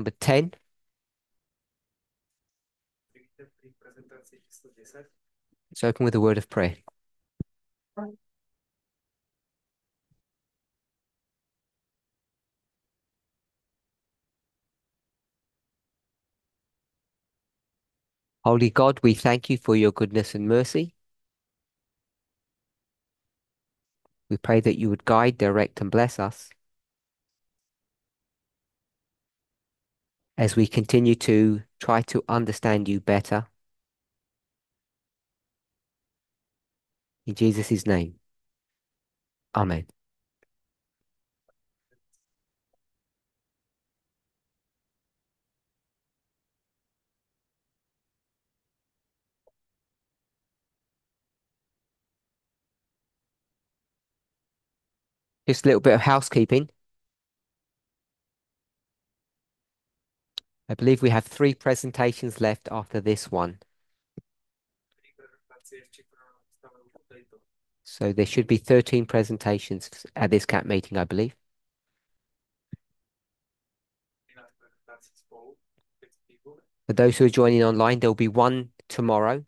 Number 10. Let's open with a word of prayer. Holy God, we thank you for your goodness and mercy. We pray that you would guide, direct, and bless us as we continue to try to understand you better. In Jesus' name, Amen. Just a little bit of housekeeping. I believe we have 3 presentations left after this one. So there should be 13 presentations at this CAT meeting, I believe. For those who are joining online, there'll be one tomorrow.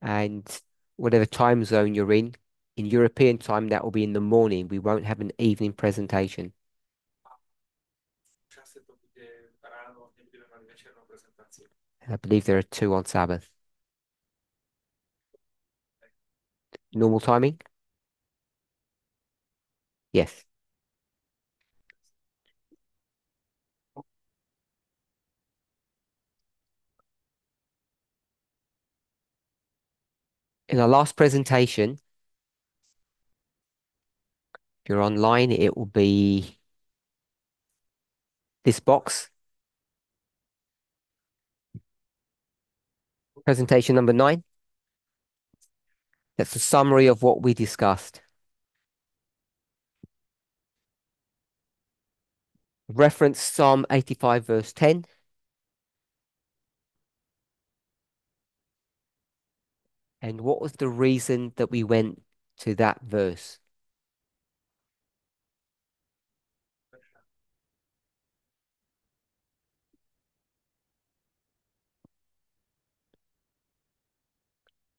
And whatever time zone you're in European time, that will be in the morning. We won't have an evening presentation. I believe there are 2 on Sabbath. Normal timing? Yes. In our last presentation, if you're online, it will be this box. Presentation number 9. That's a summary of what we discussed. Reference Psalm 85 verse 10. And what was the reason that we went to that verse?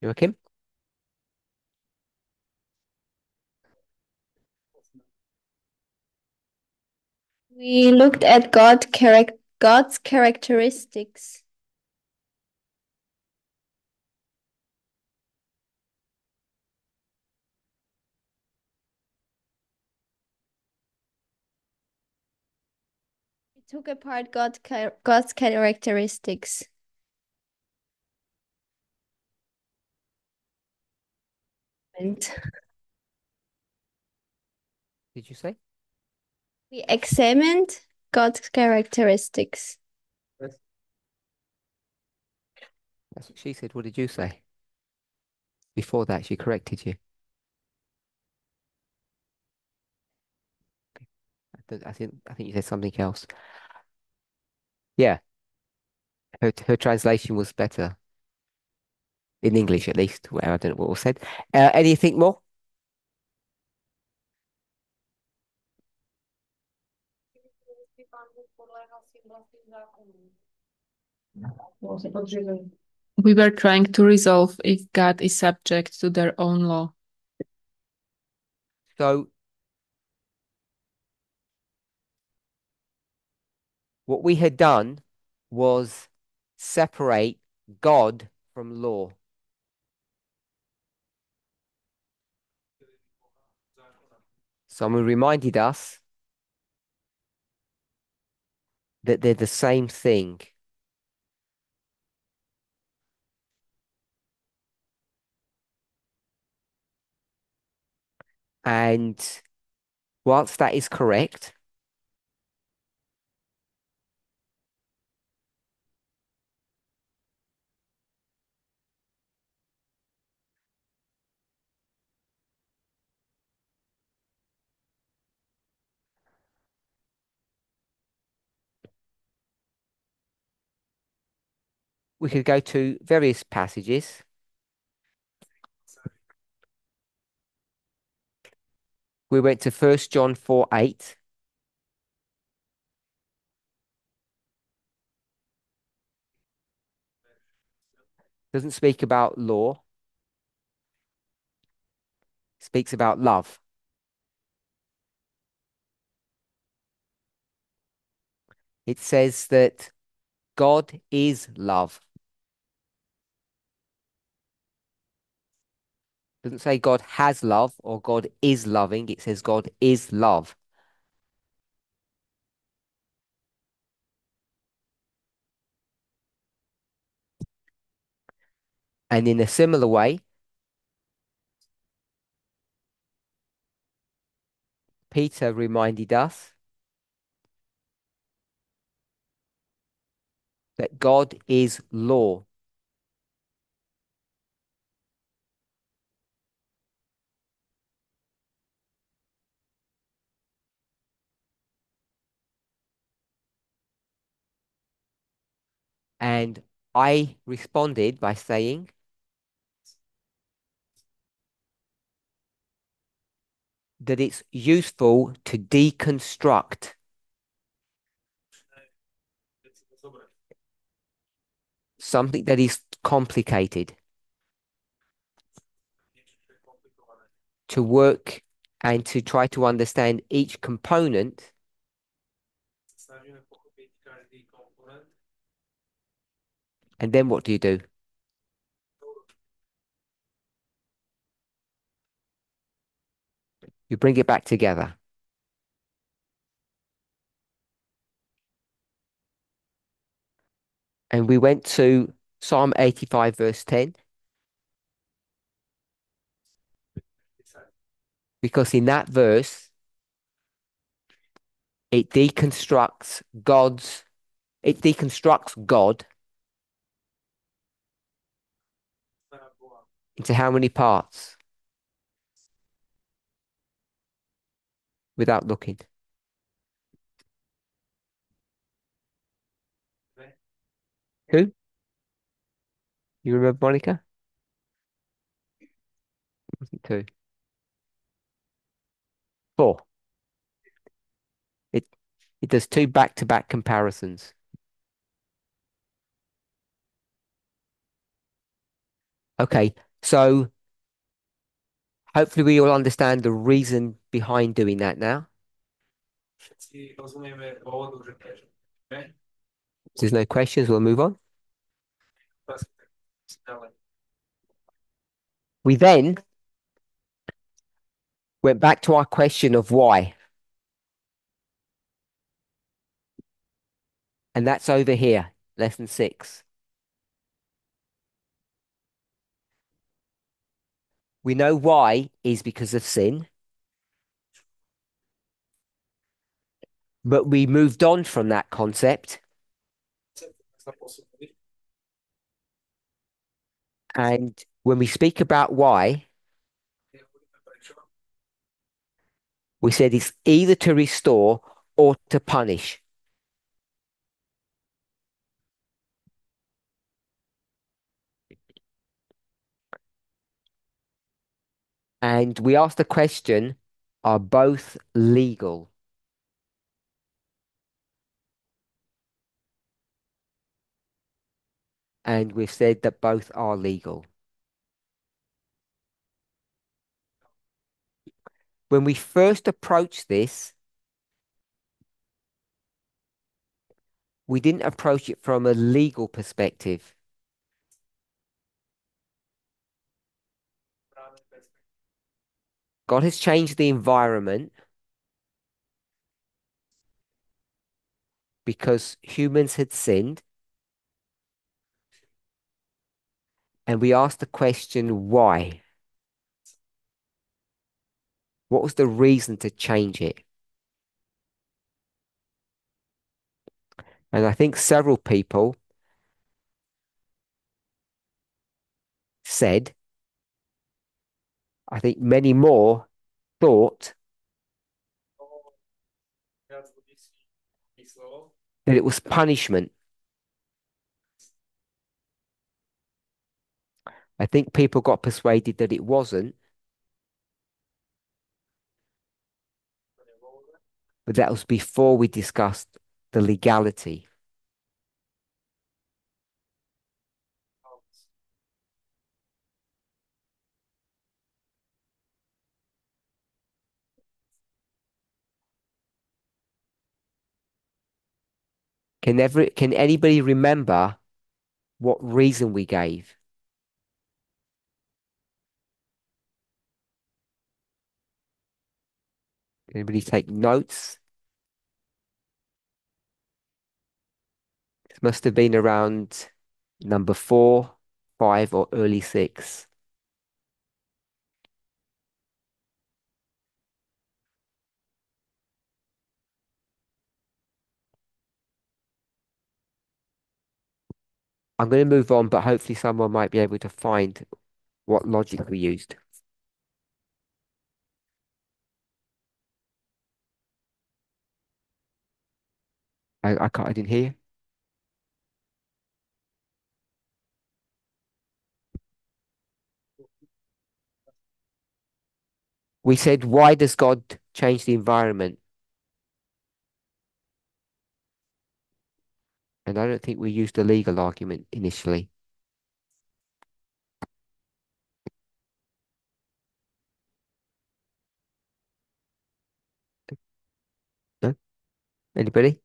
Joachim? We looked at God's characteristics. We took apart God's characteristics. And Did you say? we examined God's characteristics. Yes. That's what she said. What did you say? Before that, she corrected you. I think you said something else. Yeah, her translation was better in English, at least. Well, I don't know what was said. Anything more? We were trying to resolve if God is subject to their own law. So, what we had done was separate God from law. Someone reminded us that they're the same thing. And whilst that is correct, we could go to various passages. We went to First John 4:8. Doesn't speak about law, speaks about love. It says that God is love. Doesn't say God has love or God is loving. It says God is love. And in a similar way, Peter reminded us that God is law. And I responded by saying that it's useful to deconstruct something that is complicated, to work and to try to understand each component. And then what do? You bring it back together. And we went to Psalm 85, verse 10, because in that verse, it deconstructs it deconstructs God into how many parts without looking? Who? You remember, Monica? Wasn't two. Four. It it does two back-to-back comparisons. Okay, so hopefully we all understand the reason behind doing that now. If there's no questions, we'll move on. We then went back to our question of why, and that's over here, lesson 6. We know why is because of sin, but we moved on from that concept. And when we speak about why, we said it's either to restore or to punish. And we asked the question, are both legal? And we've said that both are legal. When we first approached this, we didn't approach it from a legal perspective. God has changed the environment because humans had sinned. And we asked the question, why? What was the reason to change it? And I think several people said, I think many more thought that it was punishment. I think people got persuaded that it wasn't, But that was before we discussed the legality. Can anybody remember what reason we gave? Anybody take notes? It must have been around number 4, 5, or early 6. I'm going to move on, but hopefully someone might be able to find what logic we used. I didn't hear. We said, why does God change the environment? And I don't think we used the legal argument initially. No? Anybody?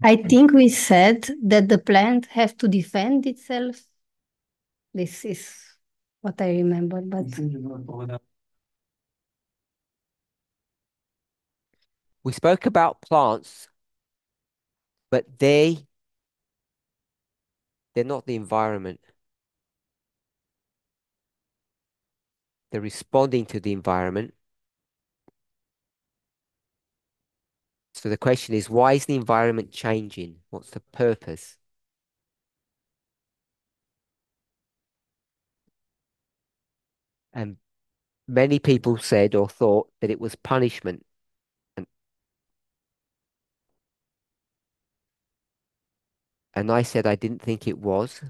I think we said that the plant has to defend itself. This is what I remember, but We spoke about plants, but they're not the environment. They're responding to the environment. So the question is, why is the environment changing? What's the purpose? And many people said or thought that it was punishment. And, and I said I didn't think it was.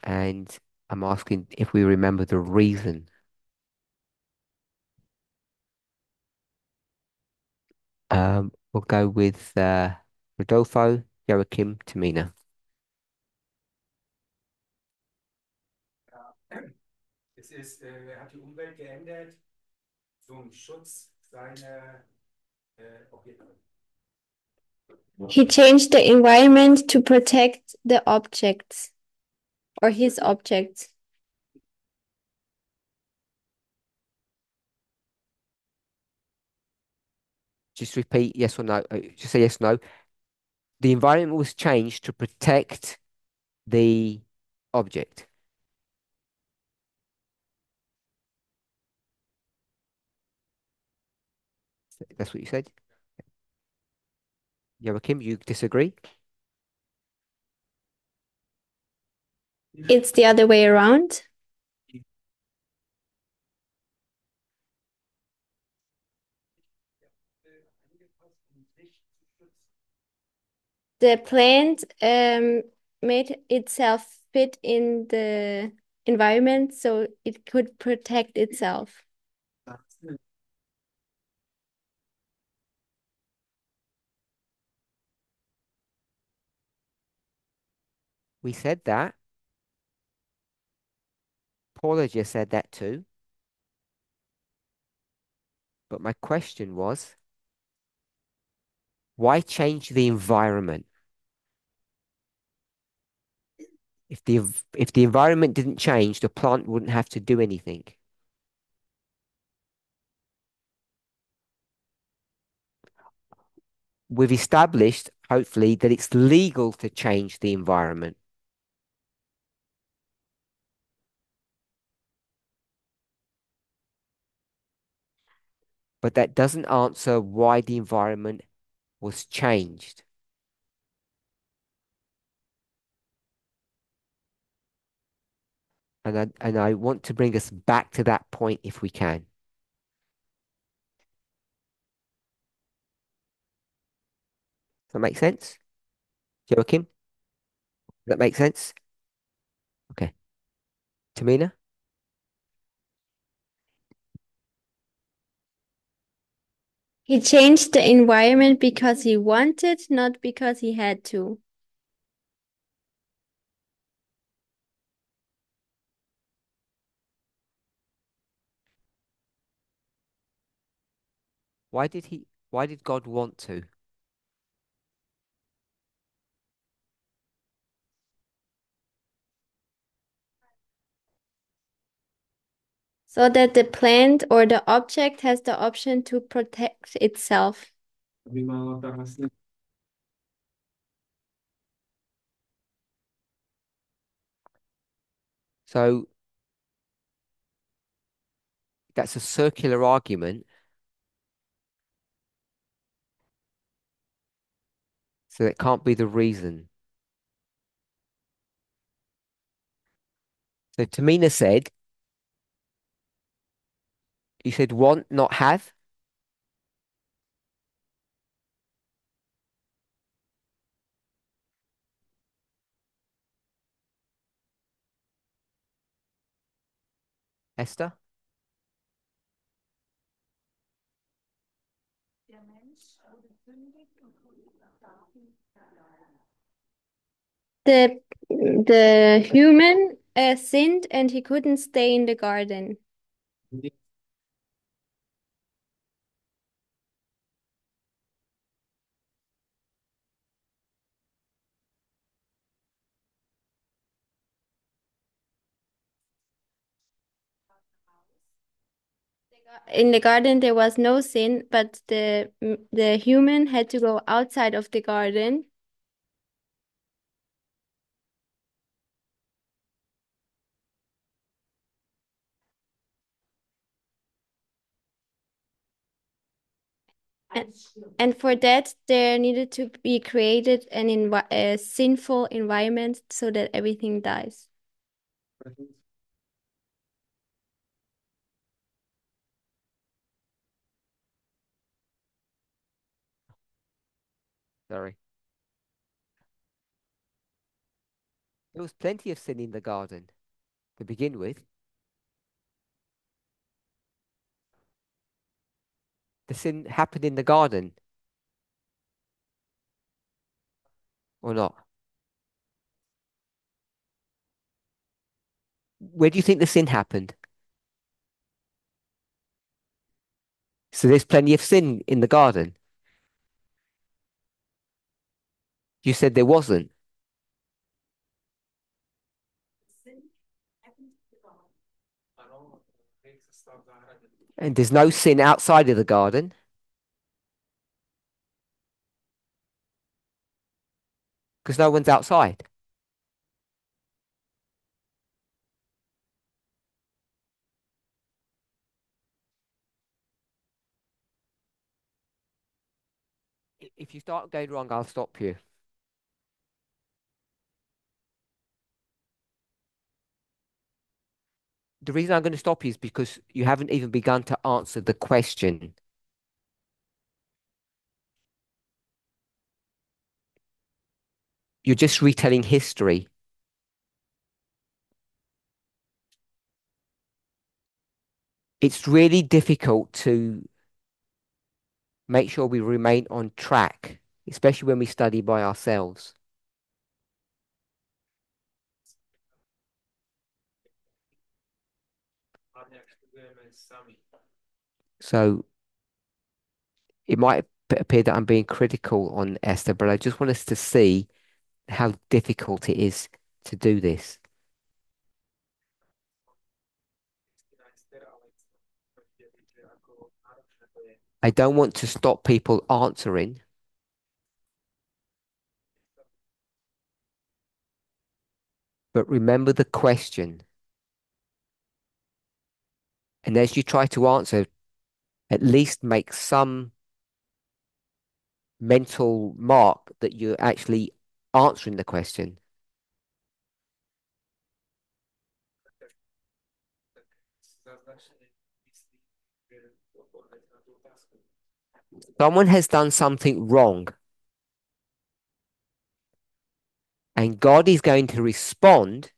And I'm asking if we remember the reason. We'll go with Rodolfo, Joachim, Tamina. Es ist, er hat die Umwelt geändert zum Schutz seiner Objekte. he changed the environment to protect the objects or his objects. Just repeat yes or no. Just say yes or no. The environment was changed to protect the object. That's what you said. Joachim, you disagree? It's the other way around. The plant made itself fit in the environment so it could protect itself. We said that. Paula just said that too. But my question was, why change the environment? If the environment didn't change, the plant wouldn't have to do anything. We've established, hopefully, that it's legal to change the environment. But that doesn't answer why the environment was changed. And I want to bring us back to that point if we can. Does that make sense? Joachim? Does that make sense? Okay. Tamina? He changed the environment because he wanted, not because he had to. Why did God want to? So that the plant or the object has the option to protect itself. So that's a circular argument. So it can't be the reason. So Tamina said, you said want, not have. Esther? The human sinned and he couldn't stay in the garden. In the garden there was no sin, but the human had to go outside of the garden. And, and for that, there needed to be created a sinful environment so that everything dies. Sorry. There was plenty of sin in the garden to begin with. The sin happened in the garden, or not? Where do you think the sin happened? So there's plenty of sin in the garden. You said there wasn't. And there's no sin outside of the garden because no one's outside. If you start going wrong, I'll stop you. The reason I'm going to stop you is because you haven't even begun to answer the question. You're just retelling history. It's really difficult to make sure we remain on track, especially when we study by ourselves. So it might appear that I'm being critical on Esther, but I just want us to see how difficult it is to do this. I don't want to stop people answering, but remember the question. And as you try to answer, at least make some mental mark that you're actually answering the question. Someone has done something wrong, and God is going to respond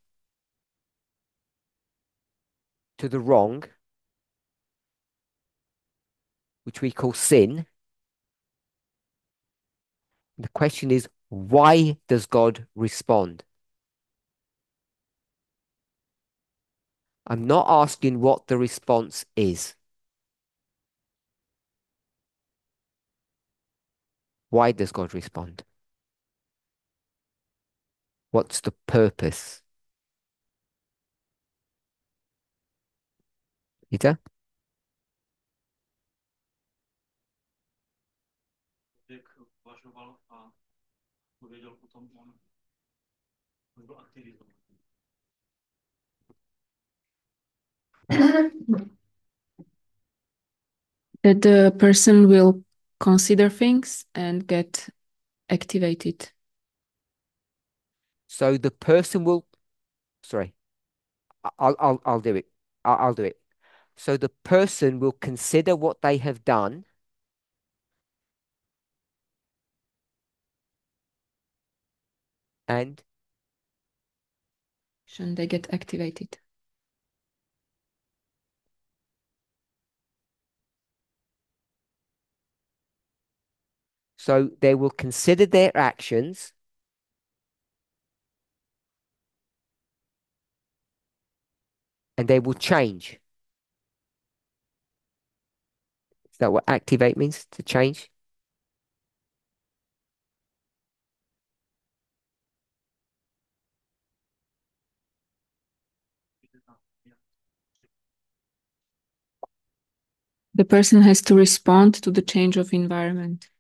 to the wrong, which we call sin. The question is, why does God respond? I'm not asking what the response is. Why does God respond? What's the purpose? Peter? That the person will consider things and get activated. So the person will, sorry, I'll do it. I'll do it. So the person will consider what they have done and And they get activated. so they will consider their actions and they will change. Is that what activate means? To change? The person has to respond to the change of environment.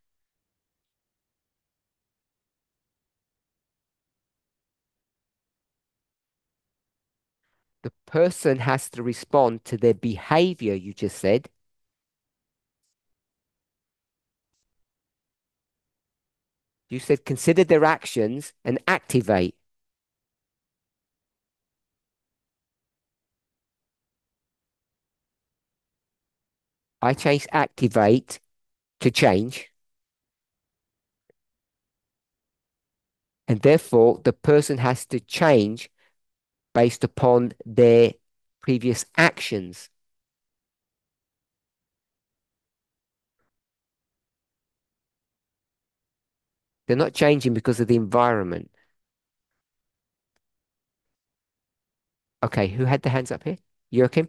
The person has to respond to their behavior, you just said. You said consider their actions and activate. I changed activate to change. And therefore, the person has to change based upon their previous actions. They're not changing because of the environment. Okay, who had the hands up here? Joachim?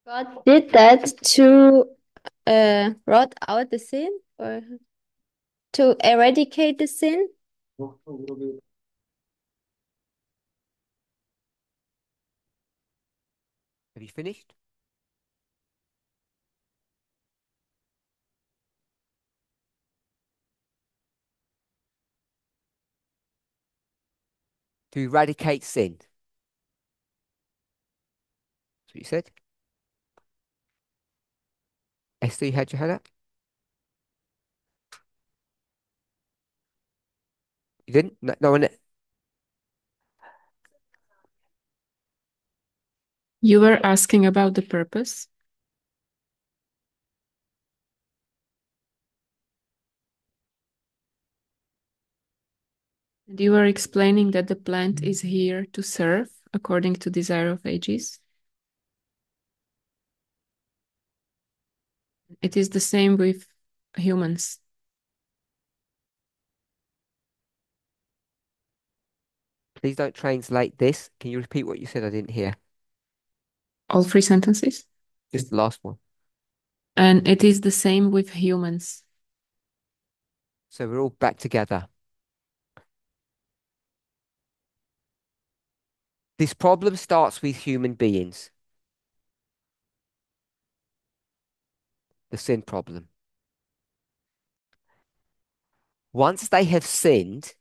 God did that to rot out the sin or to eradicate the sin. Have you finished? To eradicate sin. That's what you said. Esther, you had your hand up? You didn't? No, no one. You were asking about the purpose. And you were explaining that the plant is here to serve according to desire of ages. It is the same with humans. Please don't translate this. Can you repeat what you said? I didn't hear. All three sentences. Just the last one. And it is the same with humans. So we're all back together. This problem starts with human beings. The sin problem. Once they have sinned,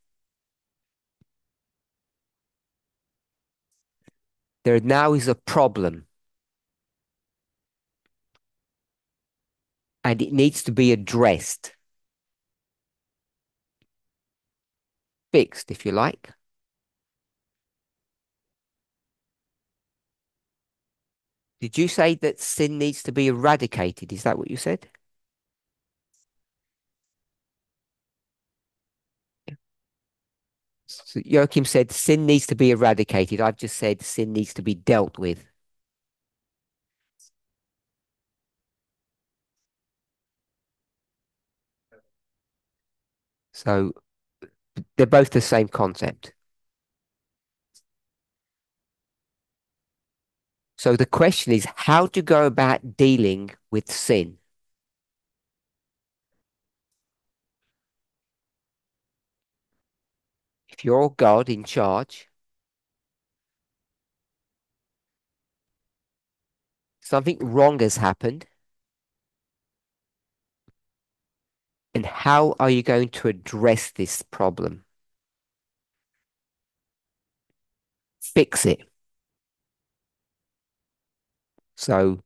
there now is a problem. And it needs to be addressed. Fixed, if you like. Did you say that sin needs to be eradicated? Is that what you said? So Joachim said sin needs to be eradicated. I've just said sin needs to be dealt with. So they're both the same concept. So the question is how to go about dealing with sin. If you're God in charge, something wrong has happened, and how are you going to address this problem? Fix it. So,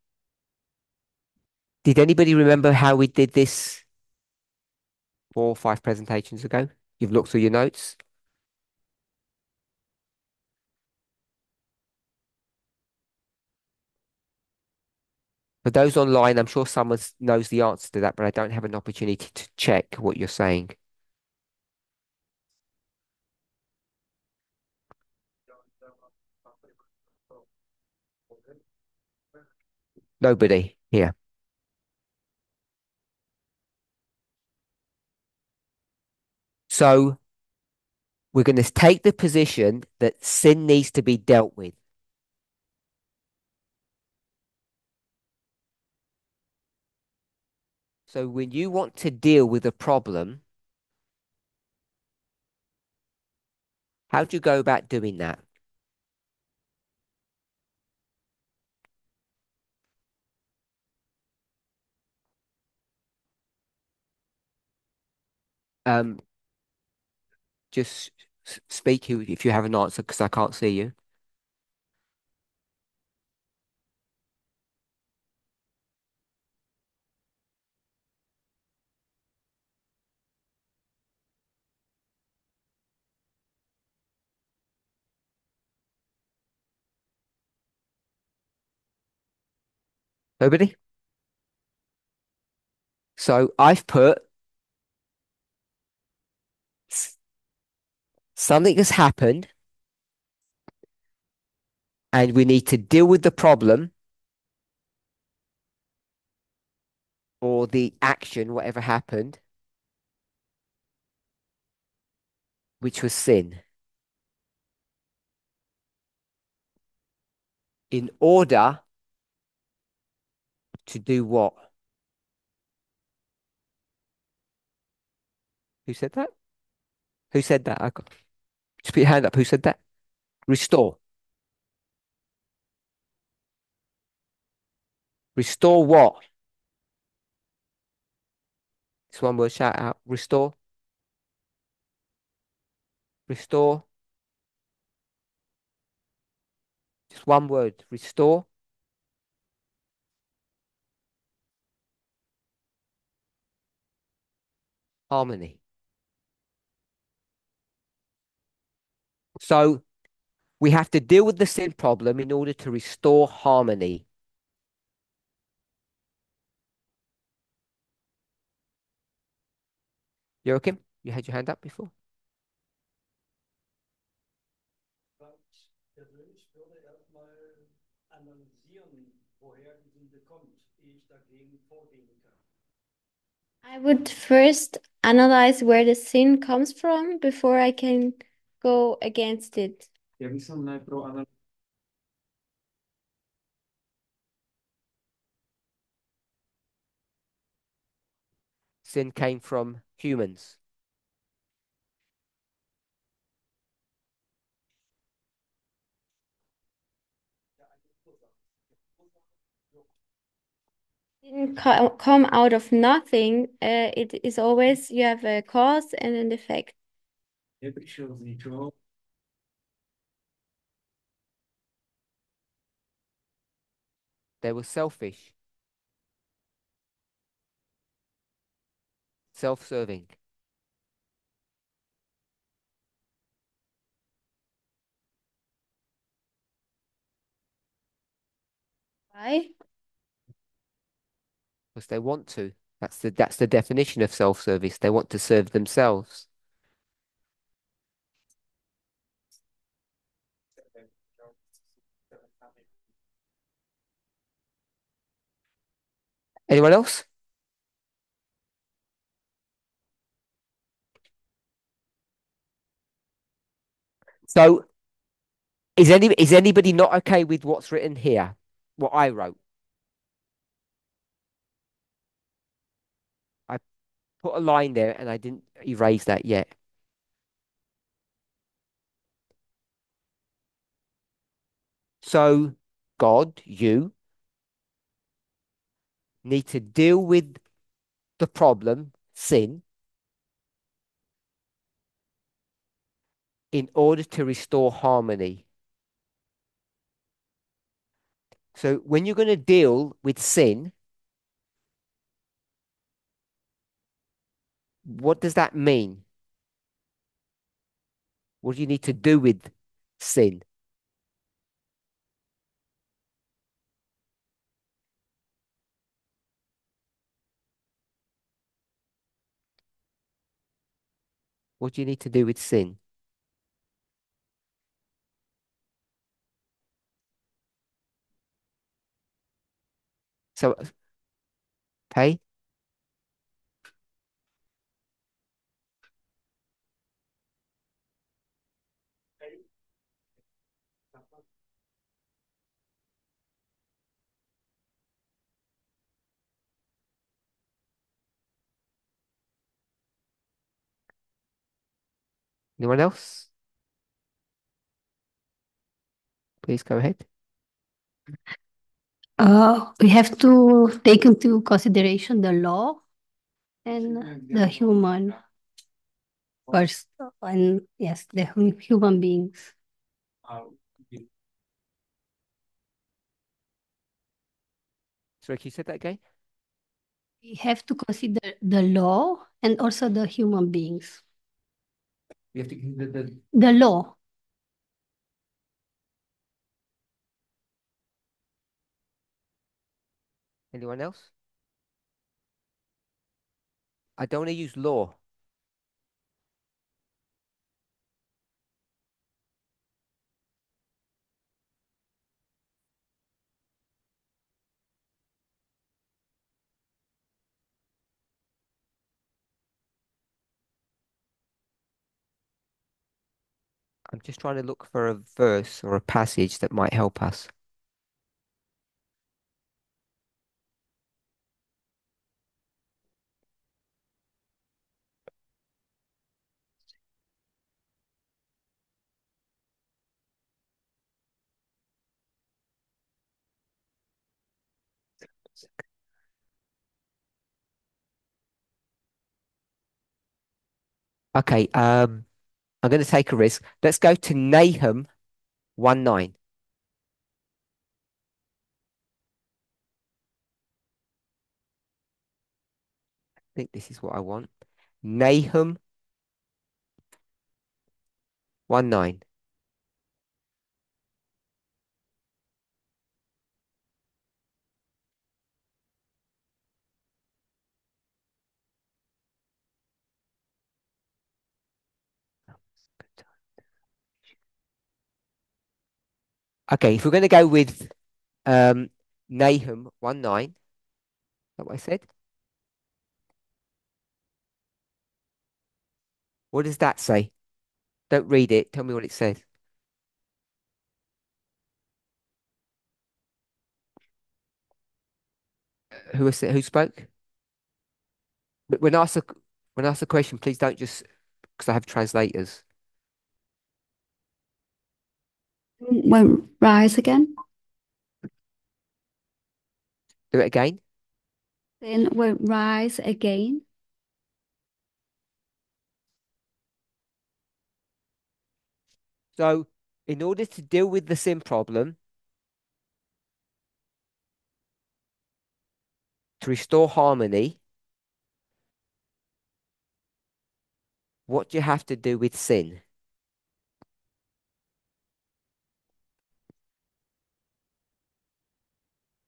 did anybody remember how we did this 4 or 5 presentations ago? You've looked through your notes. For those online, I'm sure someone knows the answer to that, but I don't have an opportunity to check what you're saying. Nobody here. So we're going to take the position that sin needs to be dealt with. So when you want to deal with a problem, how do you go about doing that? Um, just speak if you have an answer, because I can't see you. Nobody? So I've put something has happened and we need to deal with the problem or the action, whatever happened, which was sin, in order to do what? Who said that? Who said that? Just put your hand up. Who said that? Restore. Restore what? It's one word. Shout out. Restore. Restore. Just one word. Restore. Harmony. So we have to deal with the sin problem in order to restore harmony. Joachim, you had your hand up before? Persönlich würde erstmal analysieren, woher die Sünde kommt, ehe ich dagegen vorgehen kann. I would first analyze where the sin comes from before I can go against it. Ja by som najprv Sin came from humans. Didn't come out of nothing. It is always you have a cause and an effect. neprišiel z ničoho. They were selfish, self-serving. Why? Because they want to. That's the definition of self-service. They want to serve themselves. Anyone else? So is anybody not okay with what's written here? What I wrote? I put a line there and I didn't erase that yet. So God, you need to deal with the problem, sin, in order to restore harmony. So when you're going to deal with sin, what does that mean? What do you need to do with sin? What do you need to do with sin? So, okay, anyone else? Please go ahead. We have to take into consideration the law and the human first, and yes, the human beings. Sorry, can you say that again? We have to consider the law and also the human beings. We have to consider The law. anyone else? I don't want to use law. I'm just trying to look for a verse or a passage that might help us. Okay, I'm going to take a risk. Let's go to Nahum 1:9. I think this is what I want. Nahum 1:9. Okay, if we're going to go with Nahum 1:9, is that what I said? What does that say? Don't read it. Tell me what it says. Who spoke? But when asked a question, please don't just because I have translators. When rise again, Do it again. then when rise again. So, in order to deal with the sin problem, to restore harmony, what do you have to do with sin?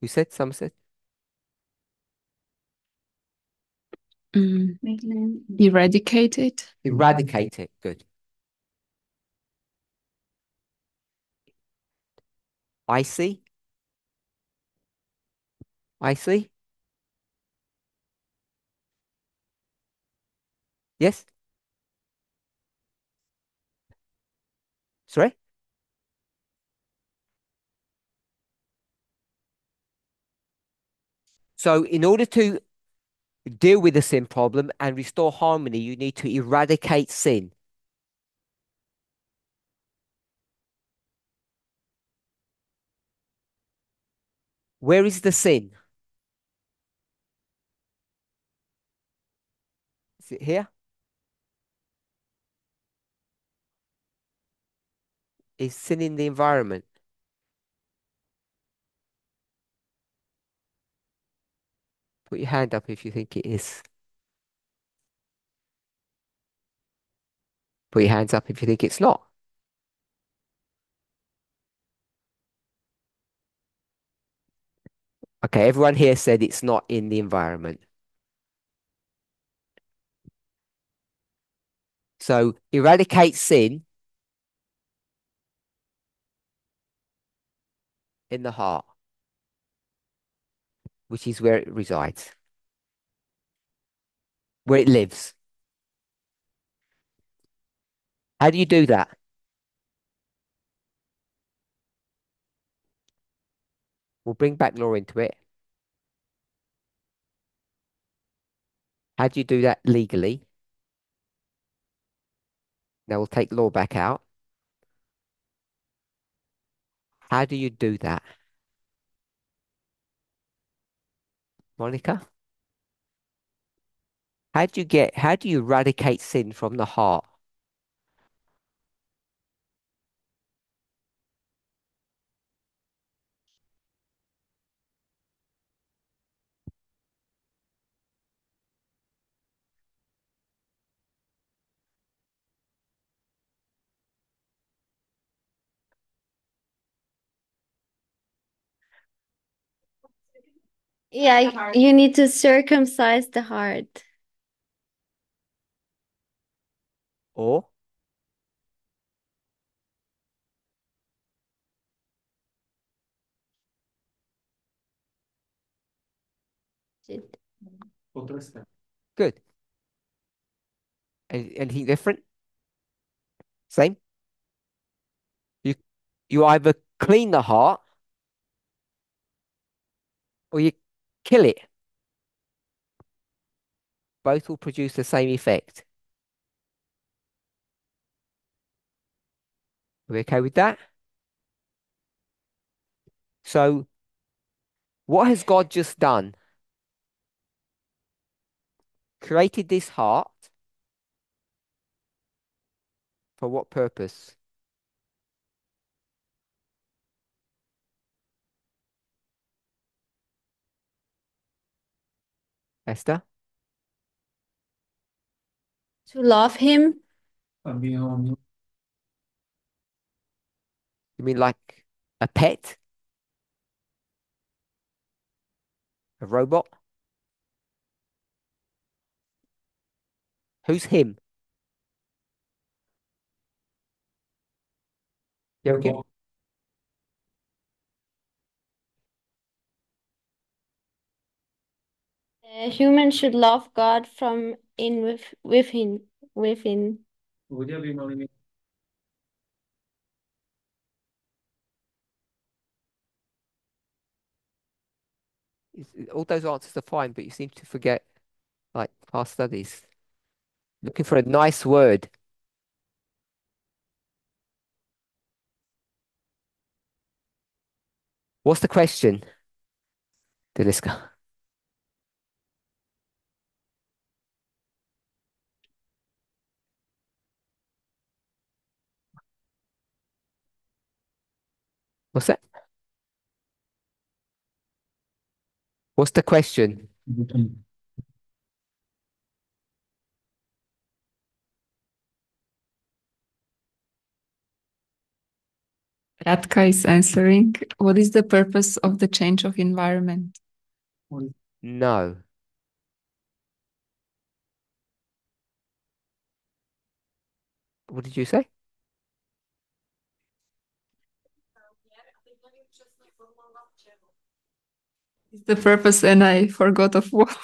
Who said? Some said. Eradicate it. Eradicate it. Good. Icy. Icy. Yes. Sorry. So in order to deal with the sin problem and restore harmony, you need to eradicate sin. Where is the sin? Is it here? Is sin in the environment? Put your hand up if you think it is. Put your hands up if you think it's not. Okay, everyone here said it's not in the environment. So eradicate sin in the heart, which is where it resides, where it lives. How do you do that? We'll bring back law into it. How do you do that legally? Now we'll take law back out. How do you do that? Monica? How do you eradicate sin from the heart? Yeah, you need to circumcise the heart. Or Shit. good. Anything different? Same? You you either clean the heart or you kill it. Both will produce the same effect. Are we okay with that? So what has God just done? Created this heart for what purpose? Esther? To love him. You mean like a pet? A robot? Who's him? Joking? Humans should love God from in within. All those answers are fine, but you seem to forget like past studies. Looking for a nice word. What's the question, Deniska? What's that? What's the question? Katka is answering. What is the purpose of the change of environment? No. What did you say? Is the purpose, and I forgot of what.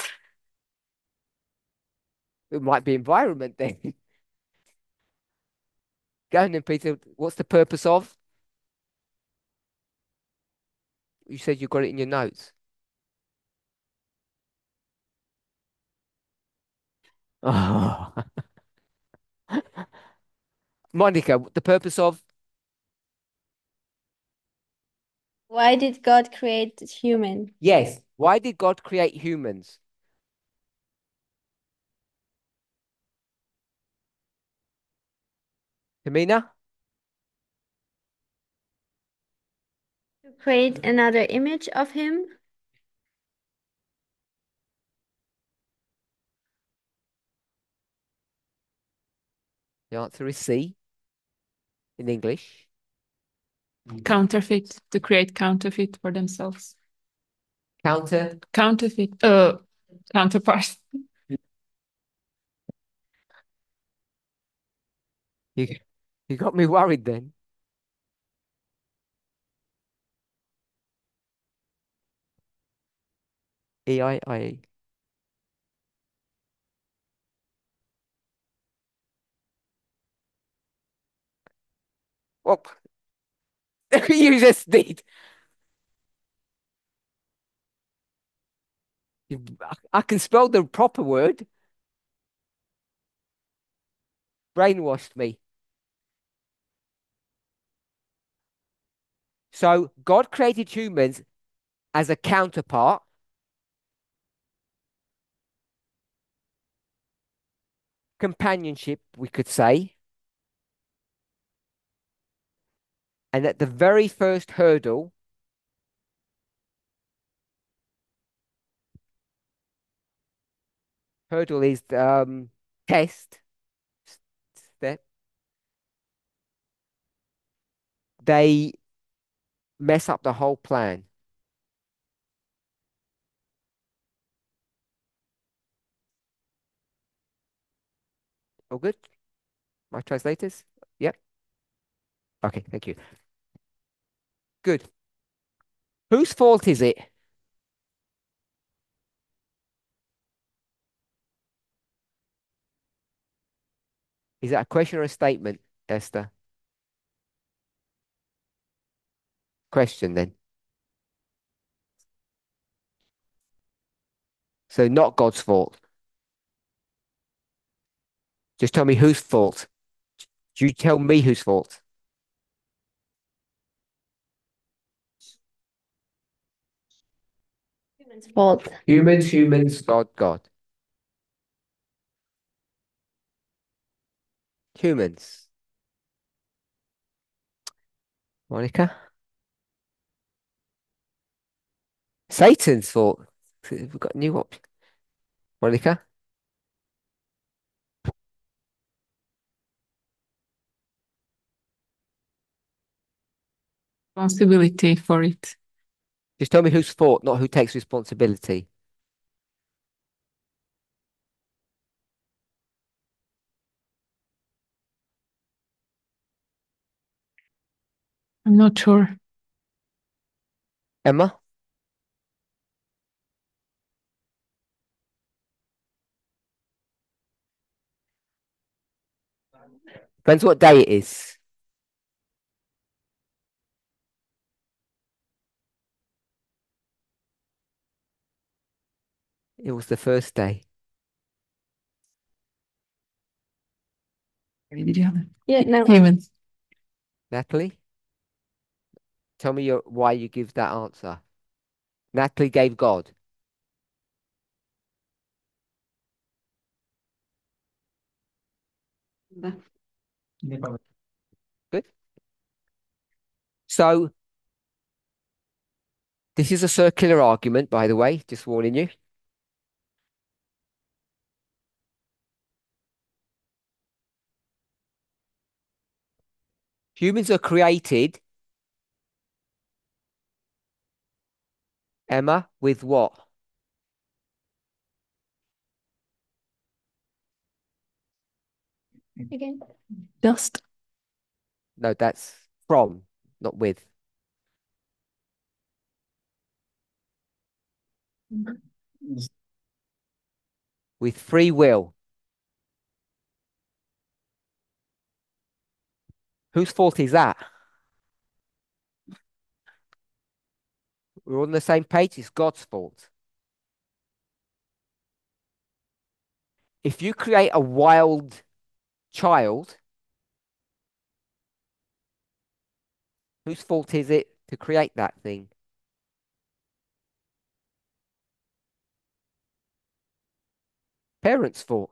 It might be environment then. Go on then, Peter. What's the purpose of? You said you got it in your notes. Oh. Monica, the purpose of? Why did God create human? Yes. Why did God create humans? Tamina? To create another image of him? The answer is C in English. Counterfeit, to create counterfeit for themselves. Counterfeit, counterpart. You, you got me worried then. EIIE. Well, you just did. I can spell the proper word. Brainwashed me. So God created humans as a counterpart, companionship, we could say. And at the very first hurdle is test step. They mess up the whole plan. All good? My translators? Yep. Okay, thank you. Good. Whose fault is it? Is that a question or a statement, Esther? Question then. So not God's fault. Just tell me whose fault. You tell me whose fault. Human's fault. Humans, God. Humans. Monica? Satan's fault. We've got a new option. Monica? Responsibility for it. Just tell me whose fault, not who takes responsibility. I'm not sure. Emma? Depends what day it is. It was the first day. Yeah, no. Humans. Natalie? Tell me why you give that answer. Natalie gave God. Good. So this is a circular argument, by the way, just warning you. Humans are created Emma, with what? Again. Dust. No, that's from, not with. With free will. Whose fault is that? We're on the same page. It's God's fault. If you create a wild child, whose fault is it to create that thing? Parents' fault.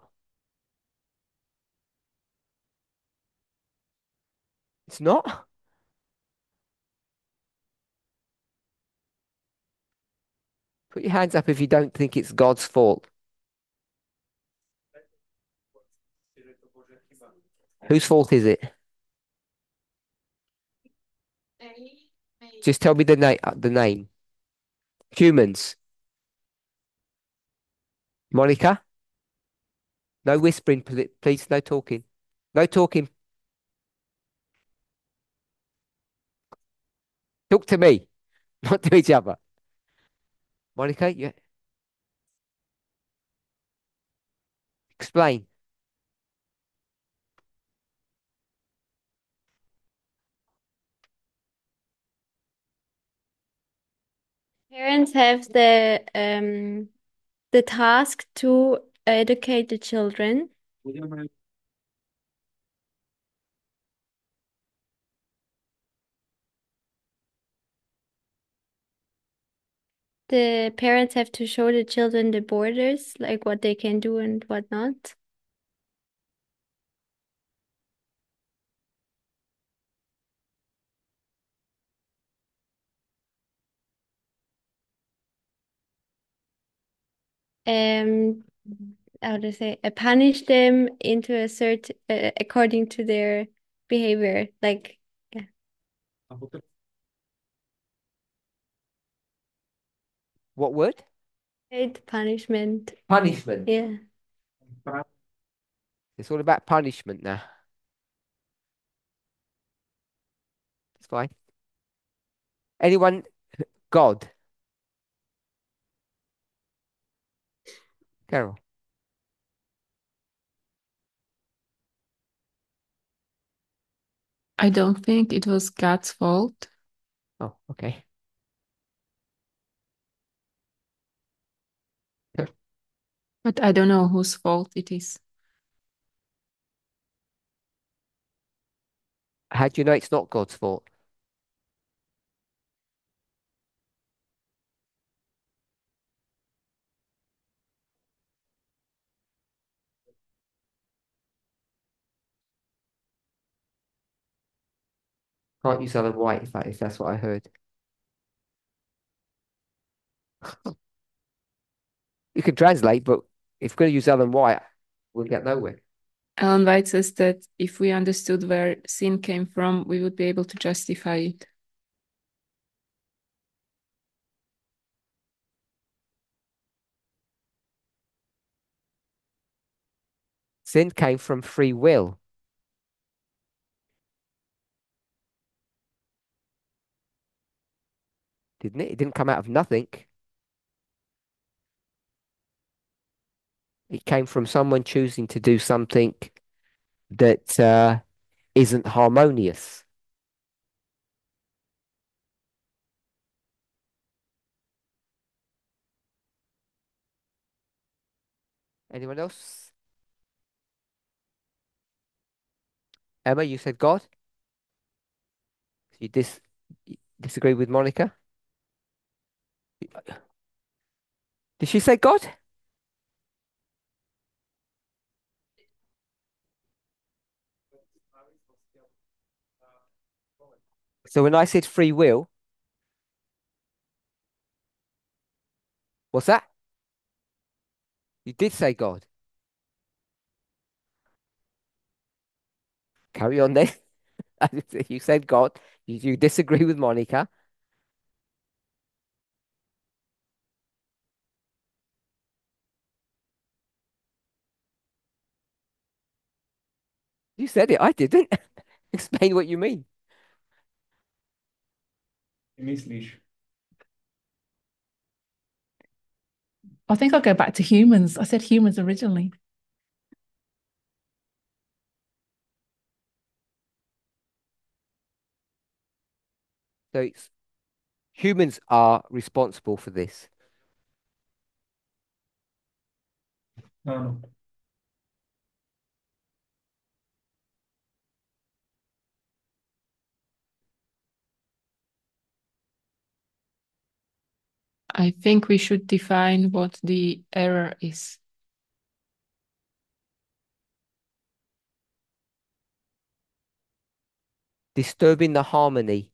It's not. Put your hands up if you don't think it's God's fault. Whose fault is it? Just tell me the name. The name. Humans. Monica. No whispering, please. No talking. No talking. Talk to me, not to each other. Monica, you explain. Parents have the task to educate the children. The parents have to show the children the borders, like what they can do and what not. Um, how to say, punish them into a certain according to their behavior. Like, yeah, What word? hate punishment. Punishment. Yeah. It's all about punishment now. It's fine. Anyone? God. Carol. I don't think it was God's fault, Oh, okay. but I don't know whose fault it is. How do you know it's not God's fault? Can't use Ellen White if that's what I heard. You can translate, but if we're going to use Ellen White, we'll get nowhere. Ellen White says that if we understood where sin came from, we would be able to justify it. Sin came from free will, didn't it? It didn't come out of nothing. It came from someone choosing to do something that isn't harmonious. Anyone else? Emma, you said God? You disagree with Monica? Did she say God? So when I said free will, what's that? You did say God. Carry on then. You said God. You disagree with Monica. You said it. I didn't. Explain what you mean. Myslíš? I think I'll go back to humans. I said humans originally. So humans are responsible for this. No. I think we should define what the error is. Disturbing the harmony.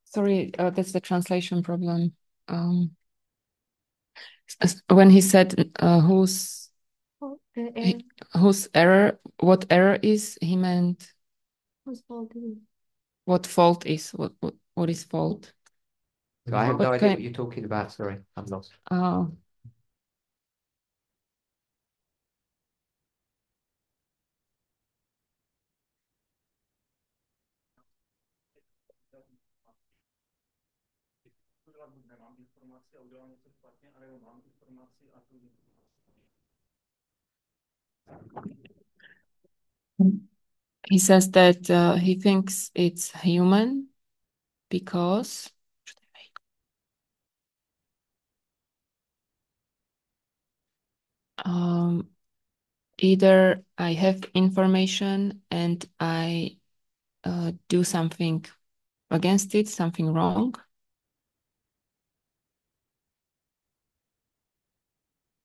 Sorry, that's the translation problem. When he said Oh, the error. whose error, what error is, he meant Whose fault is it? what fault is, what is fault. I have no idea Okay. what you're talking about. Sorry, I'm lost. He says that he thinks it's human because either I have information and I do something against it, something wrong.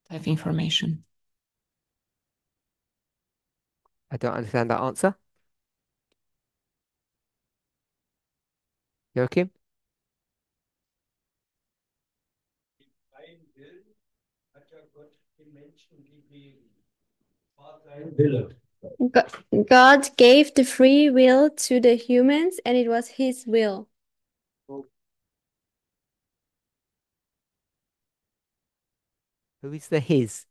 I have information. I don't understand that answer. Joachim? Freien Willen hat ja Gott den Menschen gegeben. War sein Wille. God gave the free will to the humans, and it was his will. Who is the his?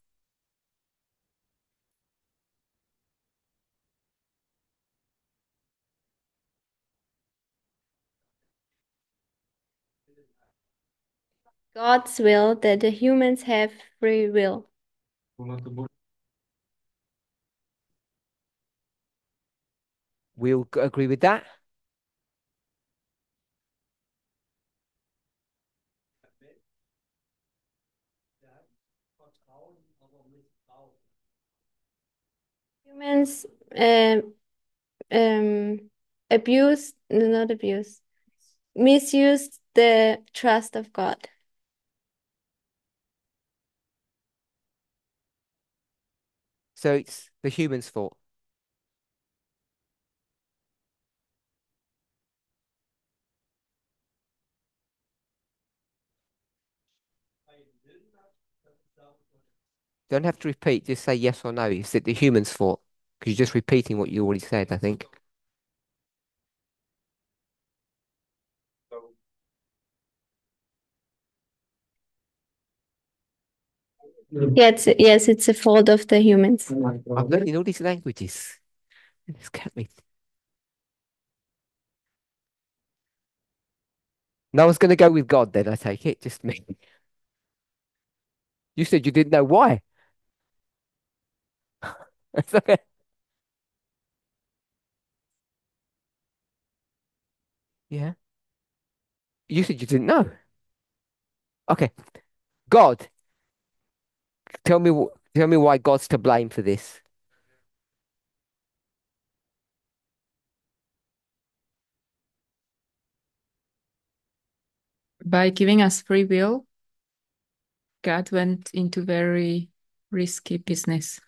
God's will that the humans have free will. We'll agree with that. Humans abuse, no, not abuse, misuse the trust of God. So it's the human's fault. Don't have to repeat, just say yes or no. Is it the human's fault? Because you're just repeating what you already said, I think. Yes, it's a fault of the humans. I'm learning all these languages. It's kept me. No one's going to go with God then, I take it. Just me. You said you didn't know why. It's okay. Yeah. You said you didn't know. Okay. God, tell me why God's to blame for this. By giving us free will, God went into very risky business.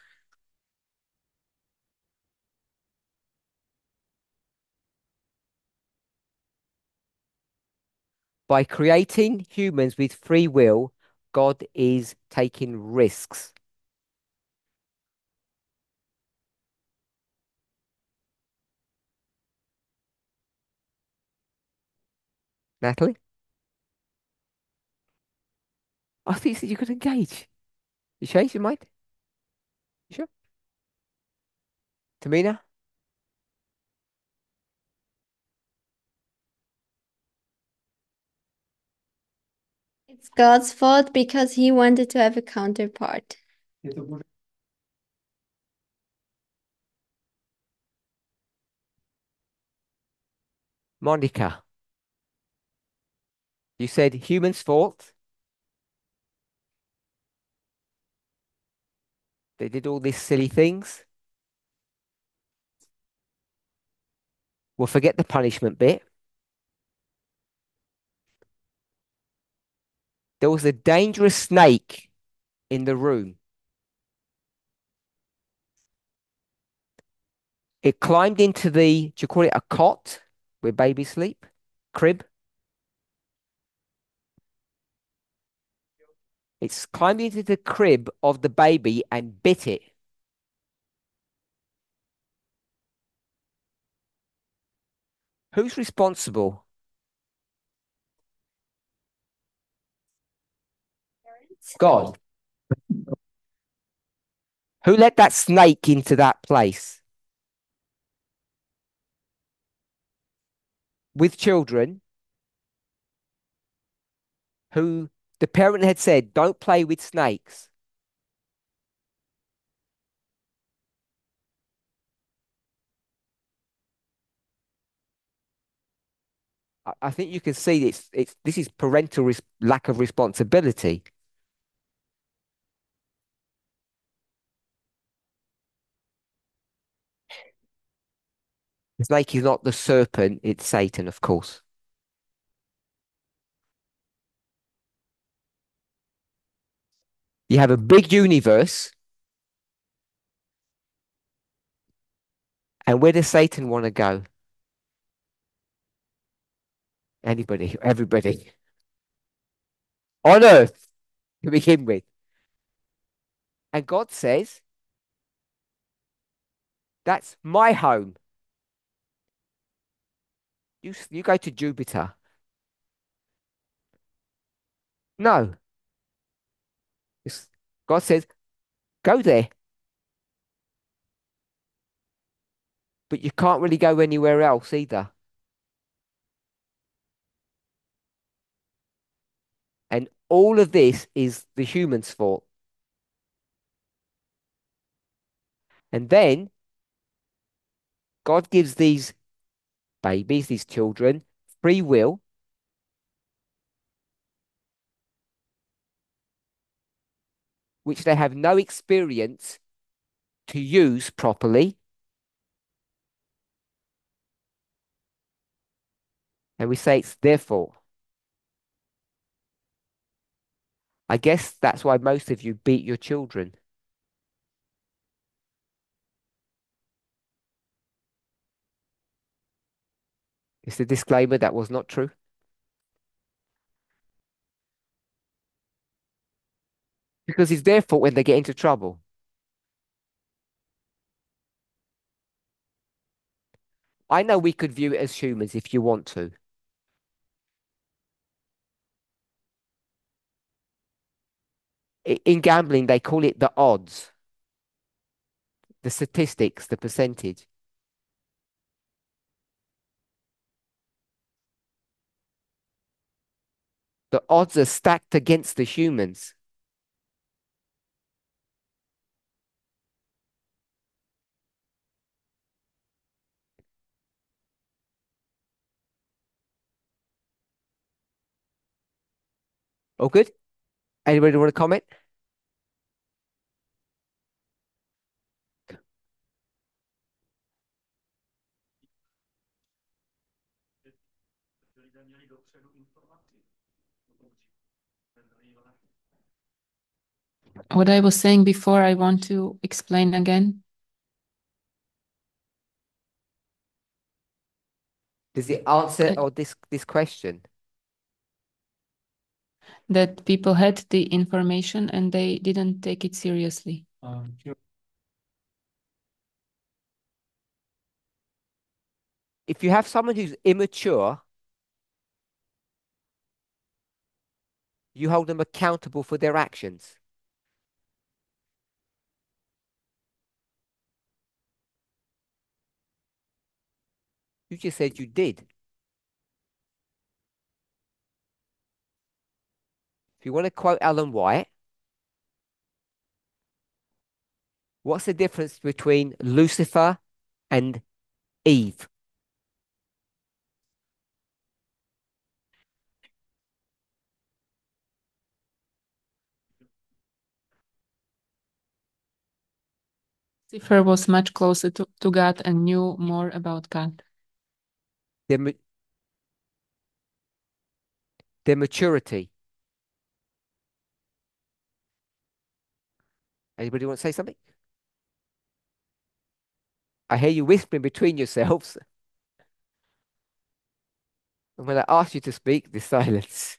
By creating humans with free will, God is taking risks. Natalie? I thought you said you could engage. You changed your mind? You sure? Tamina? It's God's fault because he wanted to have a counterpart. Monica? You said humans' fault. They did all these silly things. We'll forget the punishment bit. There was a dangerous snake in the room. It climbed into do you call it a cot where babies sleep? Crib? It's climbed into the crib of the baby and bit it. Who's responsible? God. Who let that snake into that place? With children who the parent had said, don't play with snakes. I think you can see this is parental lack of responsibility. The snake is not the serpent, it's Satan, of course. You have a big universe, and where does Satan want to go? Anybody, everybody. On earth to begin with. And God says, that's my home. You go to Jupiter. No. God says, go there. But you can't really go anywhere else either. And all of this is the human's fault. And then God gives these babies, these children, free will, which they have no experience to use properly. And we say it's their fault. I guess that's why most of you beat your children. It's the disclaimer that was not true. Because it's their fault when they get into trouble. I know we could view it as humans if you want to. In gambling, they call it the odds, the statistics, the percentage. The odds are stacked against the humans. All good? Anybody want to comment? What I was saying before, I want to explain again. Does it answer or this question? That people had the information and they didn't take it seriously. If you have someone who's immature, You hold them accountable for their actions. You just said you did. If you want to quote Alan White, what's the difference between Lucifer and Eve? Lucifer was much closer to God and knew more about God. Their, their maturity. Anybody want to say something? I hear you whispering between yourselves. And when I ask you to speak, there's silence.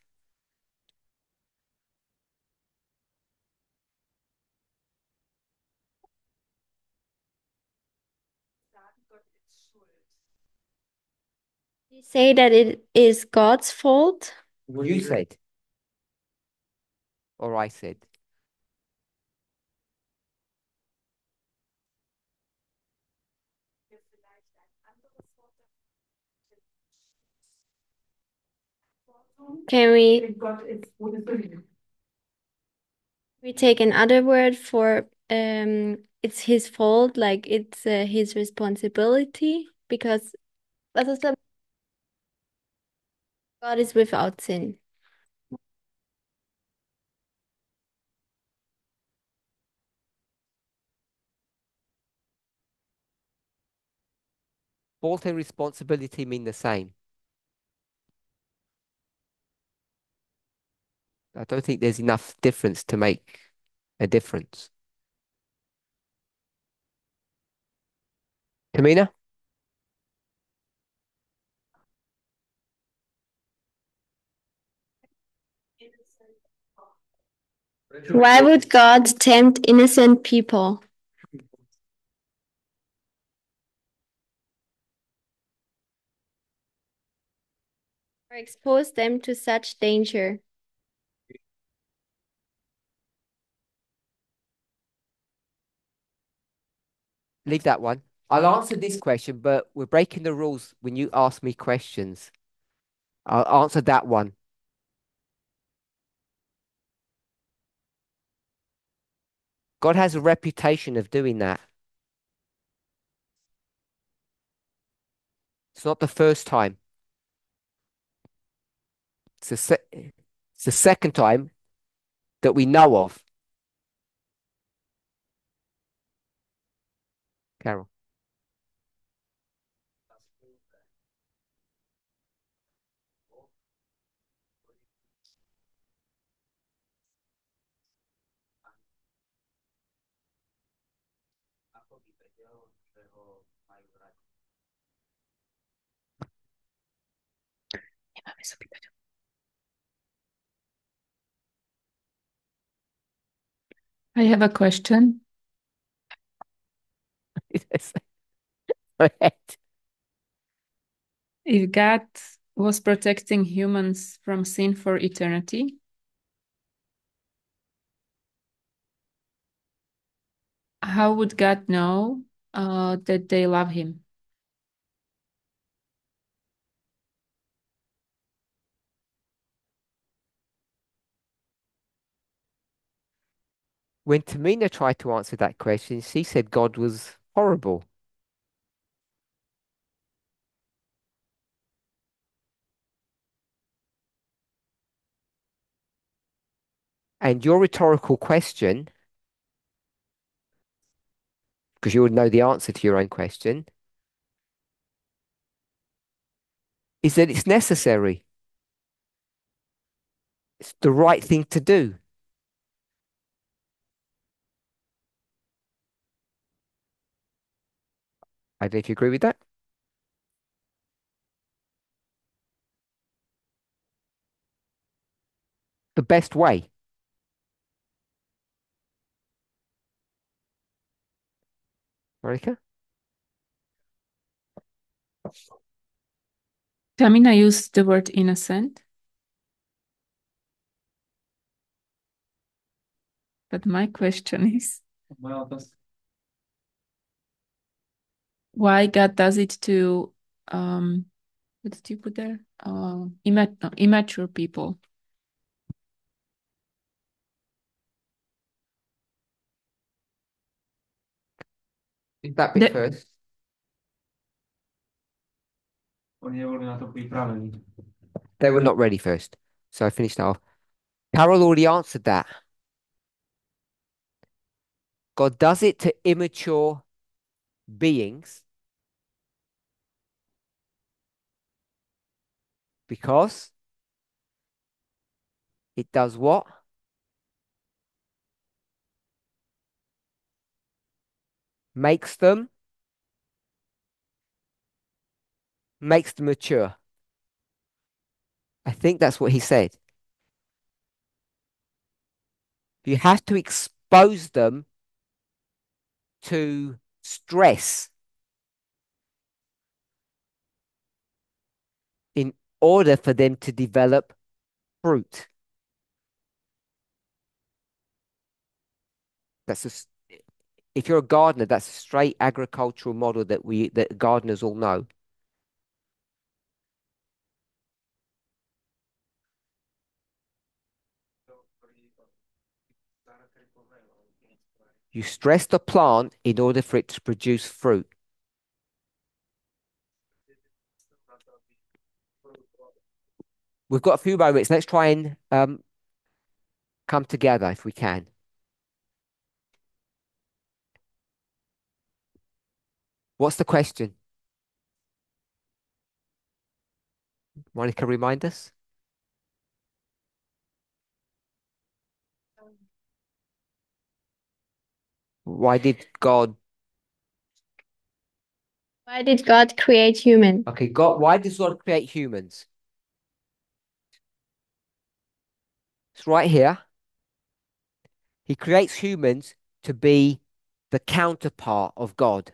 You say that it is God's fault? You said, or I said. Can we take another word for it's his fault, like it's his responsibility? Because was ist das? God is without sin. Fault and responsibility mean the same. I don't think there's enough difference to make a difference. Tamina? Why would God tempt innocent people? Or expose them to such danger? Leave that one. I'll answer this question, but we're breaking the rules when you ask me questions. I'll answer that one. God has a reputation of doing that. It's not the first time. It's the second time that we know of. Carol. I have a question. Go ahead. If God was protecting humans from sin for eternity, how would God know that they love him? When Tamina tried to answer that question, she said God was horrible. And your rhetorical question, because you would know the answer to your own question, is that it's necessary. It's the right thing to do. I don't know if you agree with that. The best way. Marika? Tamina used the word innocent. But my question is, why God does it to what did you put there? Immature people. Is that bit The- first? They were not ready first. So I finished that off. Carol already answered that. God does it to immature beings because it does what? Makes them mature. I think that's what he said. You have to expose them to stress in order for them to develop fruit. That's if you're a gardener, that's a straight agricultural model that gardeners all know. You stress the plant in order for it to produce fruit. We've got a few moments. Let's try and come together if we can. What's the question? Monica, remind us. Why did God? Why did God create human? Okay, God. Why does God create humans? It's right here. He creates humans to be the counterpart of God.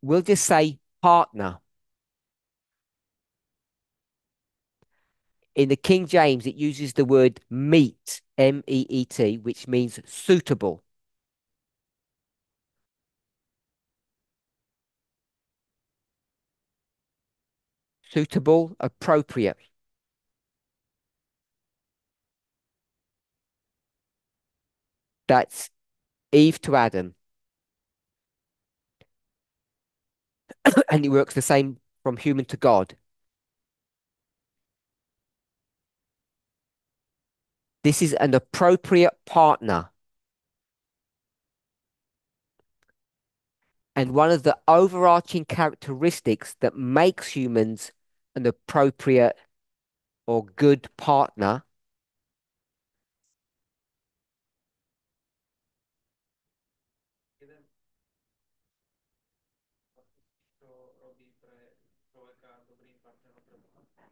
We'll just say partner. In the King James, it uses the word meet, M-E-E-T, which means suitable. Suitable, appropriate. That's Eve to Adam. And it works the same from human to God. This is an appropriate partner. And one of the overarching characteristics that makes humans an appropriate or good partner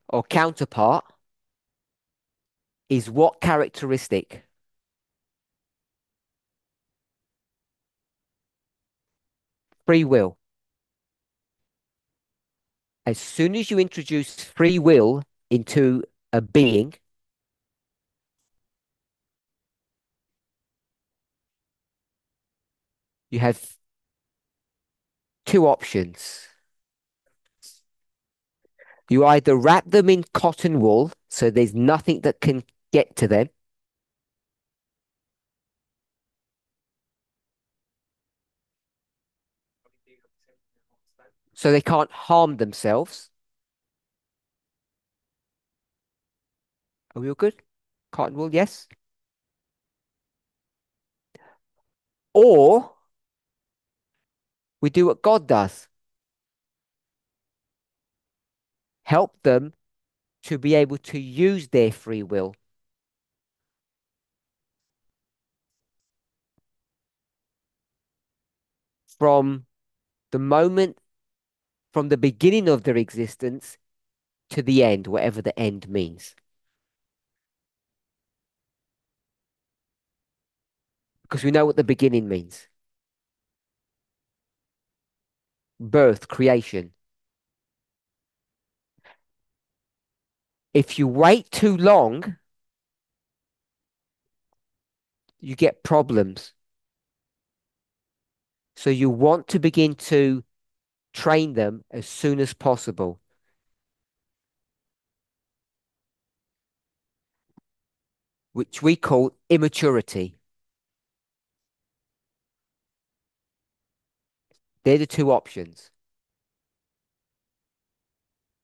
or counterpart is what characteristic? Free will. As soon as you introduce free will into a being, you have two options. You either wrap them in cotton wool so there's nothing that can get to them, so they can't harm themselves. Are we all good? Cotton wool, yes. Or we do what God does. Help them to be able to use their free will. From the moment, from the beginning of their existence to the end, whatever the end means. Because we know what the beginning means. Birth, creation. If you wait too long, you get problems. So you want to begin to train them as soon as possible, which we call immaturity. They're the two options.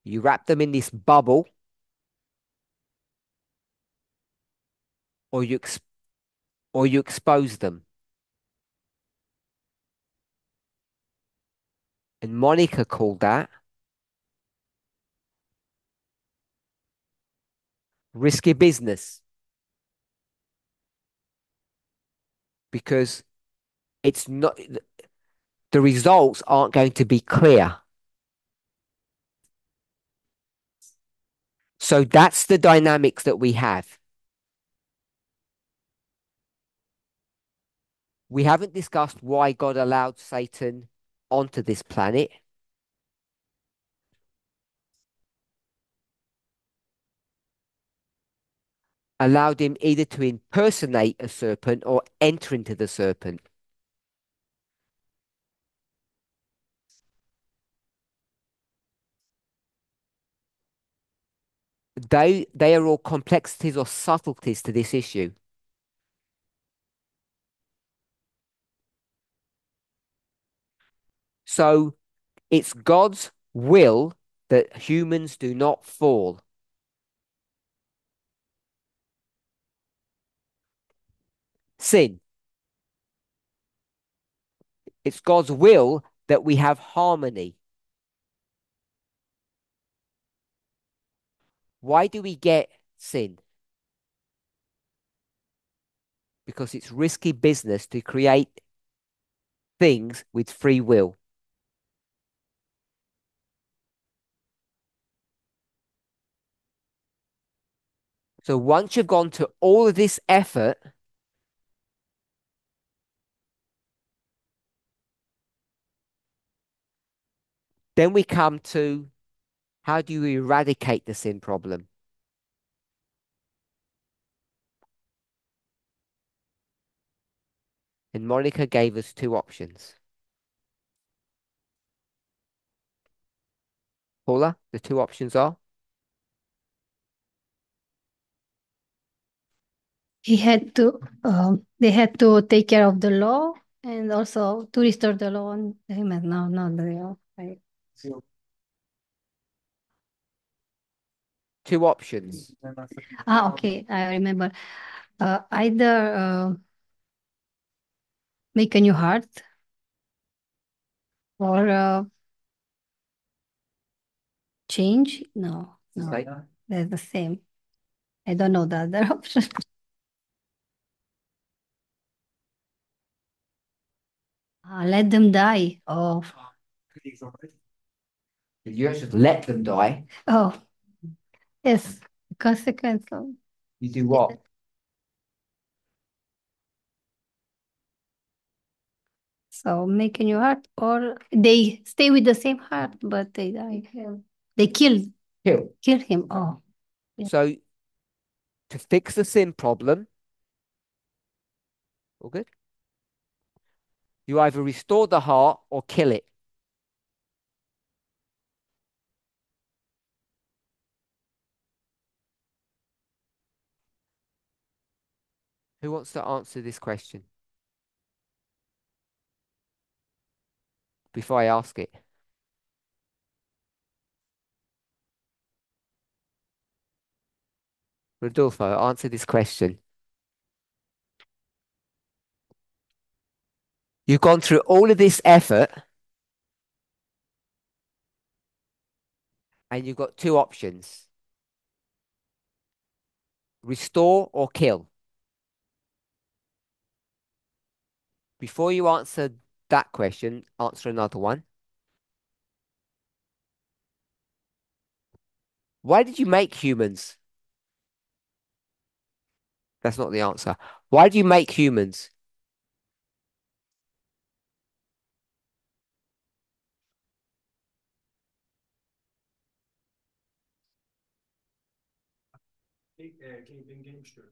You wrap them in this bubble, or you expose them. And Monica called that risky business because it's not, the results aren't going to be clear. So that's the dynamics that we have. We haven't discussed why God allowed Satan onto this planet. Allowed him either to impersonate a serpent or enter into the serpent. They are all complexities or subtleties to this issue. So it's God's will that humans do not fall. Sin. It's God's will that we have harmony. Why do we get sin? Because it's risky business to create things with free will. So once you've gone to all of this effort, then we come to how do you eradicate the sin problem? And Monica gave us two options. Paula, the two options are? They had to take care of the law and also to restore the law on the human. No, not the law. Right. Two options. Okay, I remember. Either make a new heart or change. No, no, Right. they're the same. I don't know the other option. Let them die. Oh, You should let them die. oh, yes. The consequence of You do what? so make a new heart, or they stay with the same heart, but they die. They Kill. kill him. Oh, yeah. So to fix the sin problem, all good? You either restore the heart or kill it. Who wants to answer this question before I ask it? Rodolfo, answer this question. You've gone through all of this effort and you've got two options. Restore or kill. Before you answer that question, answer another one. Why did you make humans? That's not the answer. Why do you make humans? Wegen Gegenstück.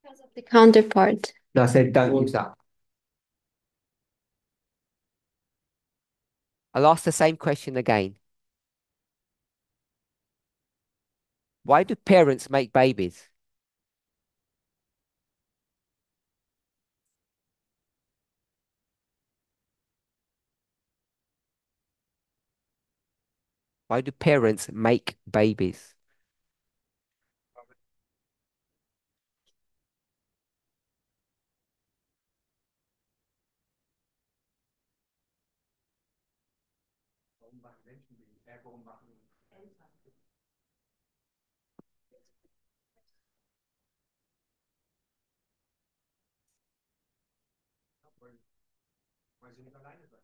Because of the counterpart. No, I said don't use that. I'll ask the same question again. Why do parents make babies? Why do parents make babies? Warum machen Menschen die? Warum machen Eltern? Weil sie nicht alleine sein.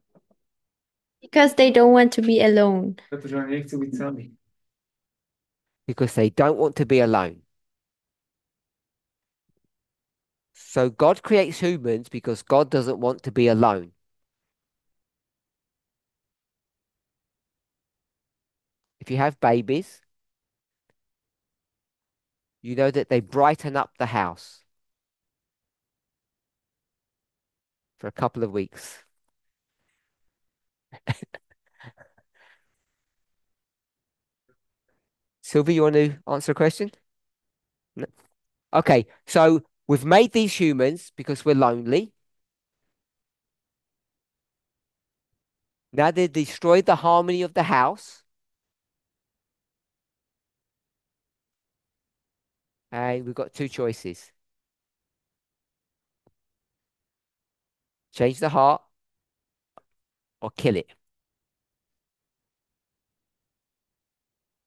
Because they don't want to be alone. Because they don't want to be alone. So God creates humans because God doesn't want to be alone. If you have babies, you know that they brighten up the house for a couple of weeks. Sylvie, you want to answer a question? No. Okay, so we've made these humans because we're lonely. Now they destroyed the harmony of the house. And we've got two choices. Change the heart or kill it.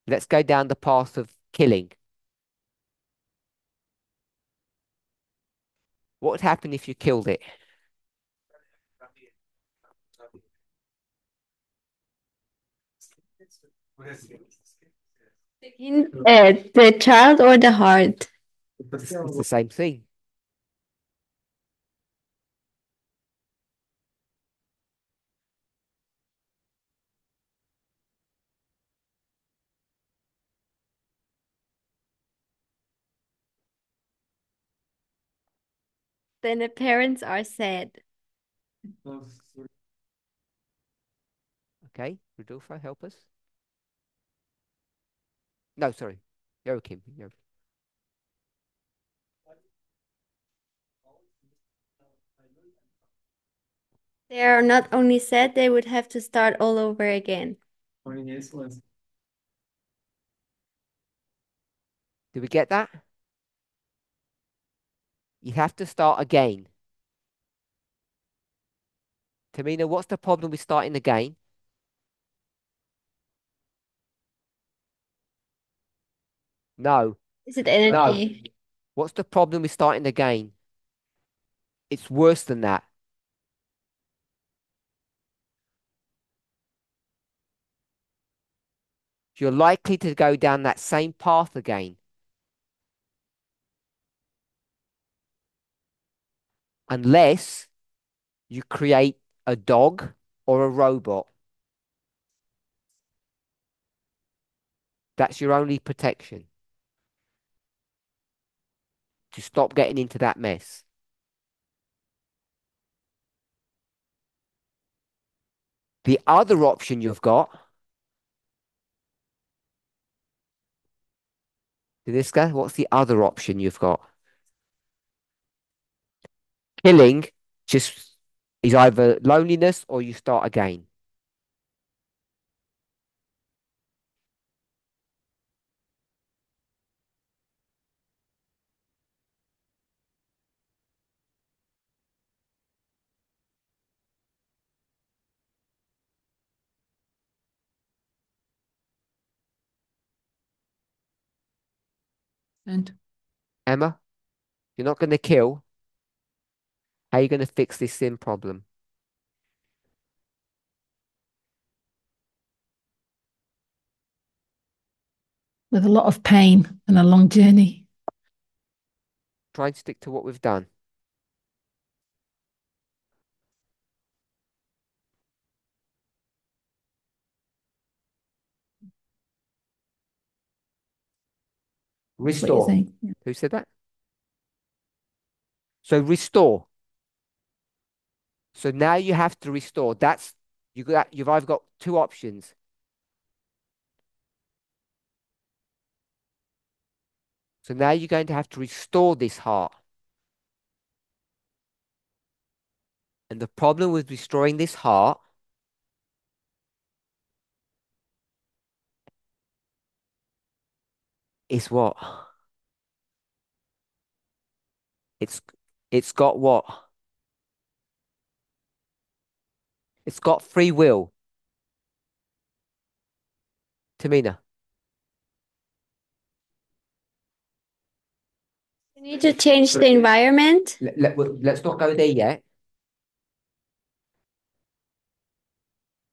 Let's go down the path of killing. What would happen if you killed it? The child or the heart? It's the same thing. Then the parents are sad. Okay, Rodolfo, help us. No, sorry. Joachim. They are not only sad, they would have to start all over again. Do we get that? You have to start again. Tamina, what's the problem with starting again? No. Is it energy? What's the problem with starting again? It's worse than that. You're likely to go down that same path again. Unless you create a dog or a robot. That's your only protection. To stop getting into that mess. The other option you've got, Deniska, what's the other option you've got? Killing just is either loneliness or you start again. And Emma, you're not going to kill. How are you going to fix this sin problem? With a lot of pain and a long journey. Try and stick to what we've done. what you're Restore. saying. Yeah. Who said that? So restore. So now you have to restore. You've either got two options. So now you're going to have to restore this heart. And the problem with restoring this heart is what? It's it's got what? It's got free will. Tamina. You need to change the environment. Let's not go there yet.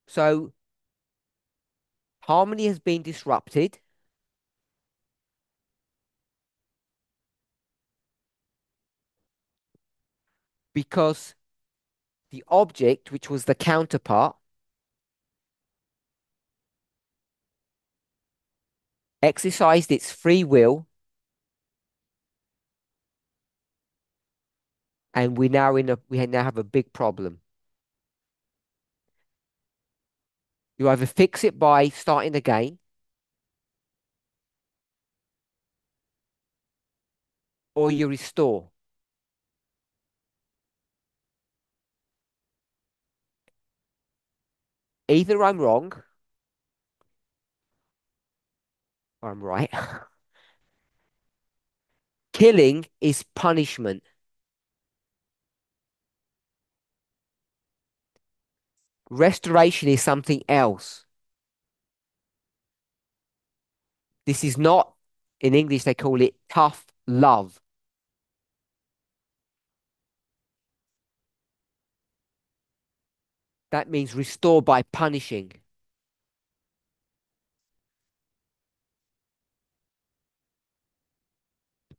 So harmony has been disrupted because the object, which was the counterpart, exercised its free will, and we now have a big problem. You either fix it by starting again, or you restore. Either I'm wrong or I'm right. Killing is punishment. Restoration is something else. This is not, in English, they call it tough love. That means restore by punishing.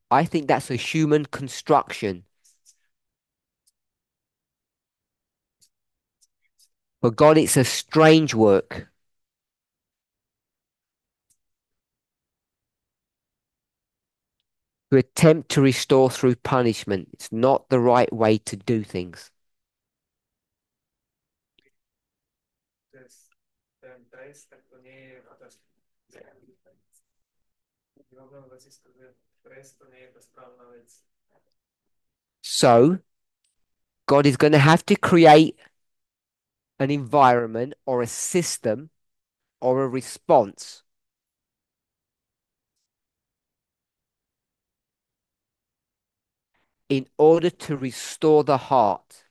I think that's a human construction. For God, it's a strange work. To attempt to restore through punishment. It's not the right way to do things. Ten trest, tak to nie je otázka. Trest to nie je tá správna vec. So, God is going to have to create an environment or a system or a response in order to restore the heart.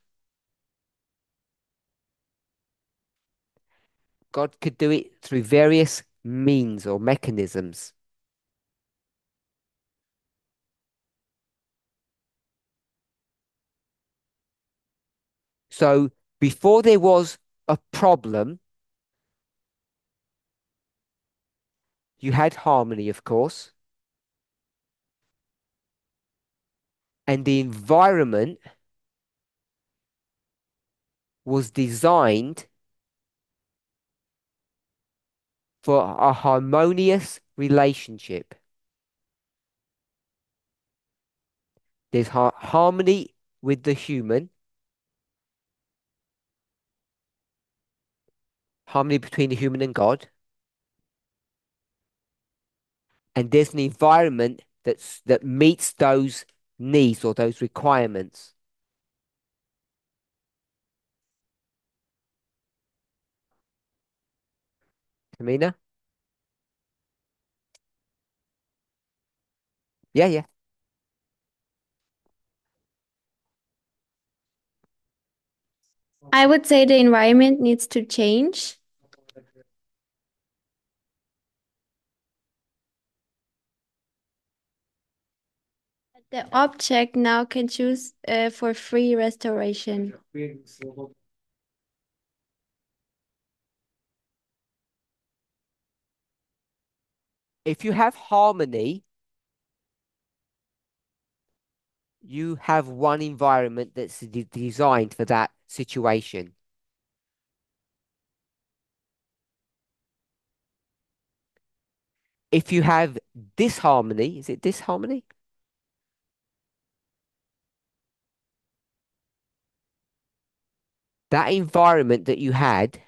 God could do it through various means or mechanisms. So before there was a problem, you had harmony, of course, and the environment was designed for a harmonious relationship. There's harmony with the human, harmony between the human and God, and there's an environment that meets those needs or those requirements. Tamina? Yeah, yeah. I would say the environment needs to change. The object now can choose for free restoration. If you have harmony, you have one environment that's designed for that situation. if you have disharmony, is it disharmony? That environment that you had,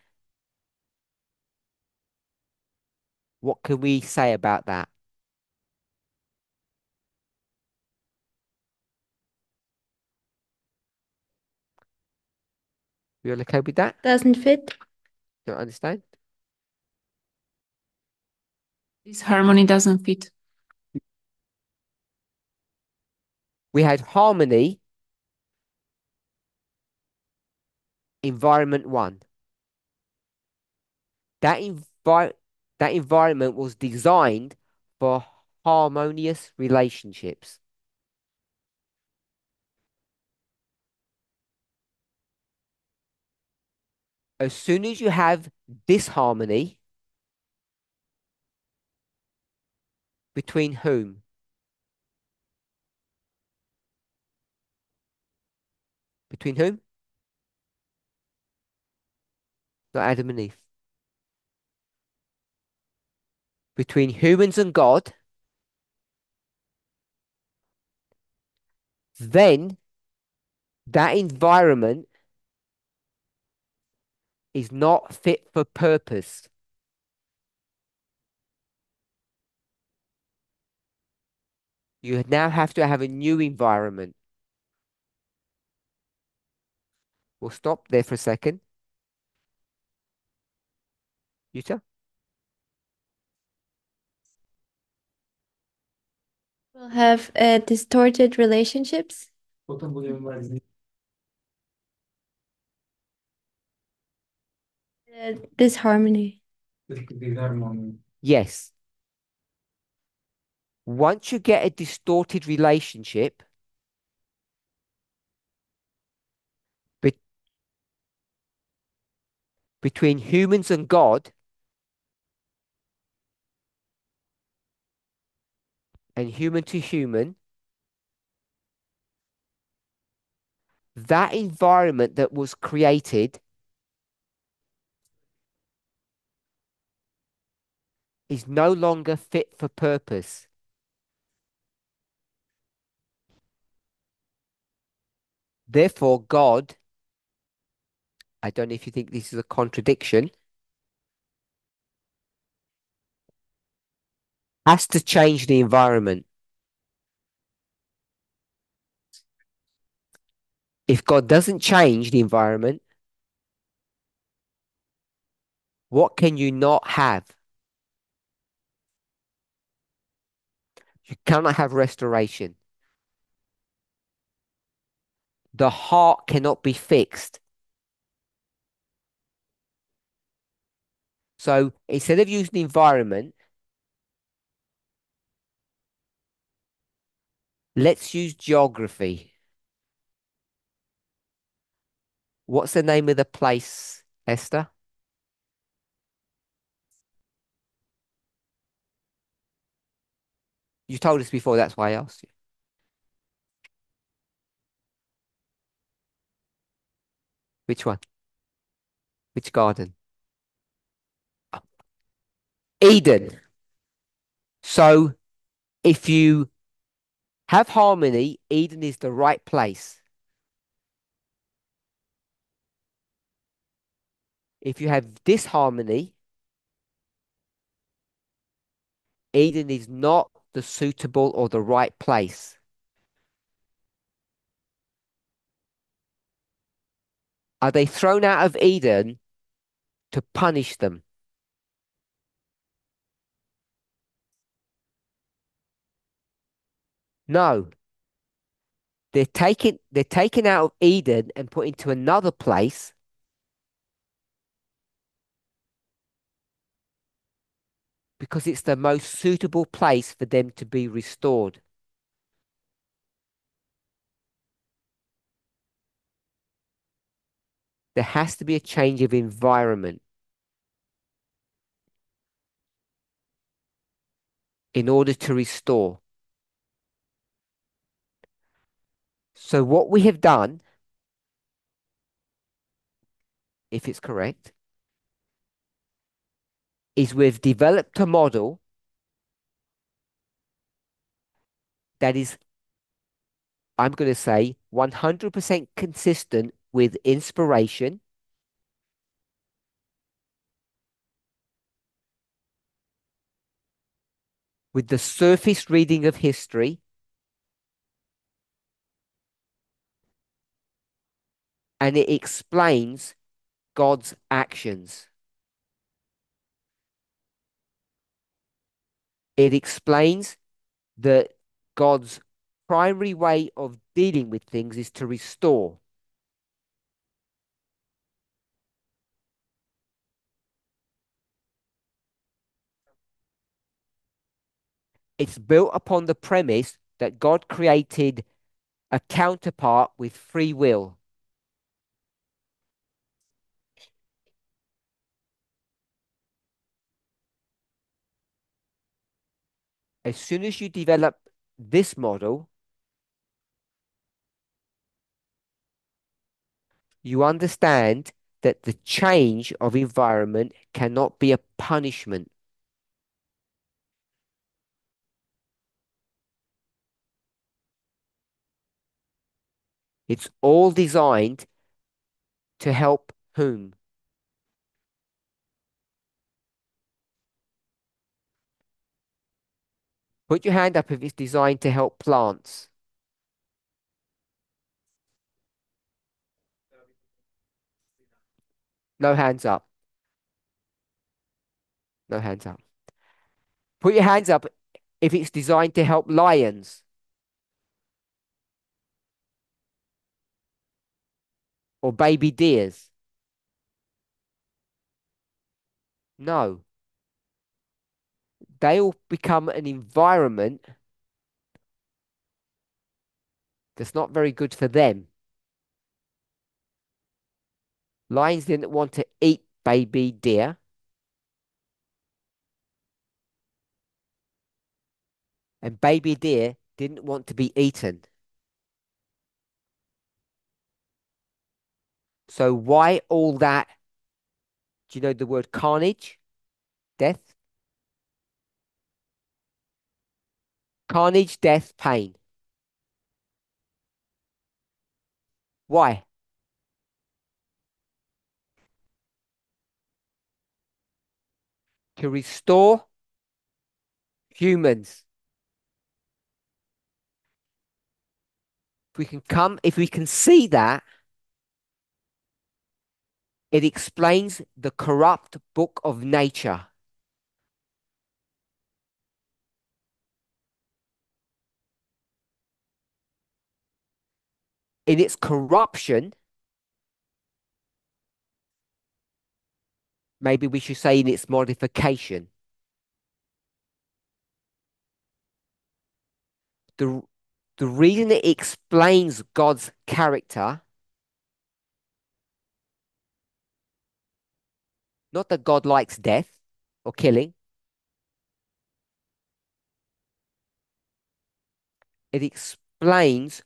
what can we say about that? You all okay with that? Doesn't fit. Don't understand? This harmony doesn't fit. We had harmony, environment one. That that environment was designed for harmonious relationships. As soon as you have disharmony, between whom? Between whom? Not Adam and Eve. Between humans and God, then that environment is not fit for purpose. You now have to have a new environment. We'll stop there for a second. Yuta? We'll have distorted relationships. Disharmony. Yes. Once you get a distorted relationship be between humans and God, and human to human, that environment that was created is no longer fit for purpose. Therefore, God, I don't know if you think this is a contradiction, has to change the environment. If God doesn't change the environment, what can you not have? You cannot have restoration. The heart cannot be fixed. So instead of using the environment, let's use geography. What's the name of the place, Esther? You told us before, that's why I asked you. Which one? Which garden? Eden. So if you have harmony, Eden is the right place. If you have disharmony, Eden is not the suitable or the right place. Are they thrown out of Eden to punish them? No. They're taken out of Eden and put into another place because it's the most suitable place for them to be restored. There has to be a change of environment in order to restore. So what we have done, if it's correct, is we've developed a model that is, I'm going to say, 100% consistent with inspiration, with the surface reading of history, and it explains God's actions. It explains that God's primary way of dealing with things is to restore. It's built upon the premise that God created a counterpart with free will. As soon as you develop this model, you understand that the change of environment cannot be a punishment. It's all designed to help whom? Put your hand up if it's designed to help plants. No hands up. No hands up. Put your hands up if it's designed to help lions or baby deers. No. They all become an environment that's not very good for them. Lions didn't want to eat baby deer, and baby deer didn't want to be eaten. So why all that? Do you know the word carnage? Death? Carnage, death, pain. Why? To restore humans. If we can see that, it explains the corrupt book of nature. In its corruption, maybe we should say in its modification, the, the reason it explains God's character, not that God likes death or killing, it explains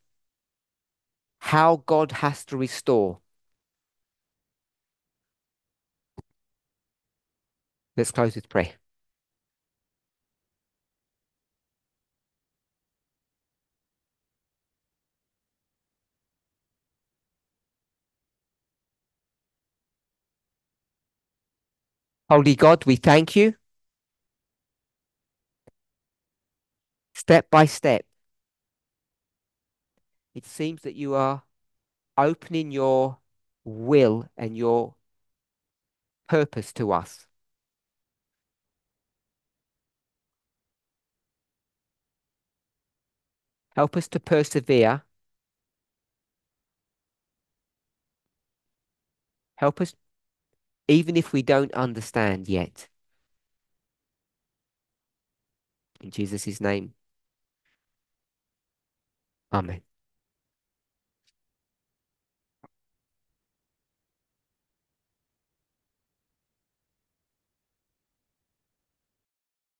how God has to restore. Let's close with prayer. Holy God, we thank you. Step by step, it seems that you are opening your will and your purpose to us. Help us to persevere. Help us even if we don't understand yet. In Jesus' name, amen.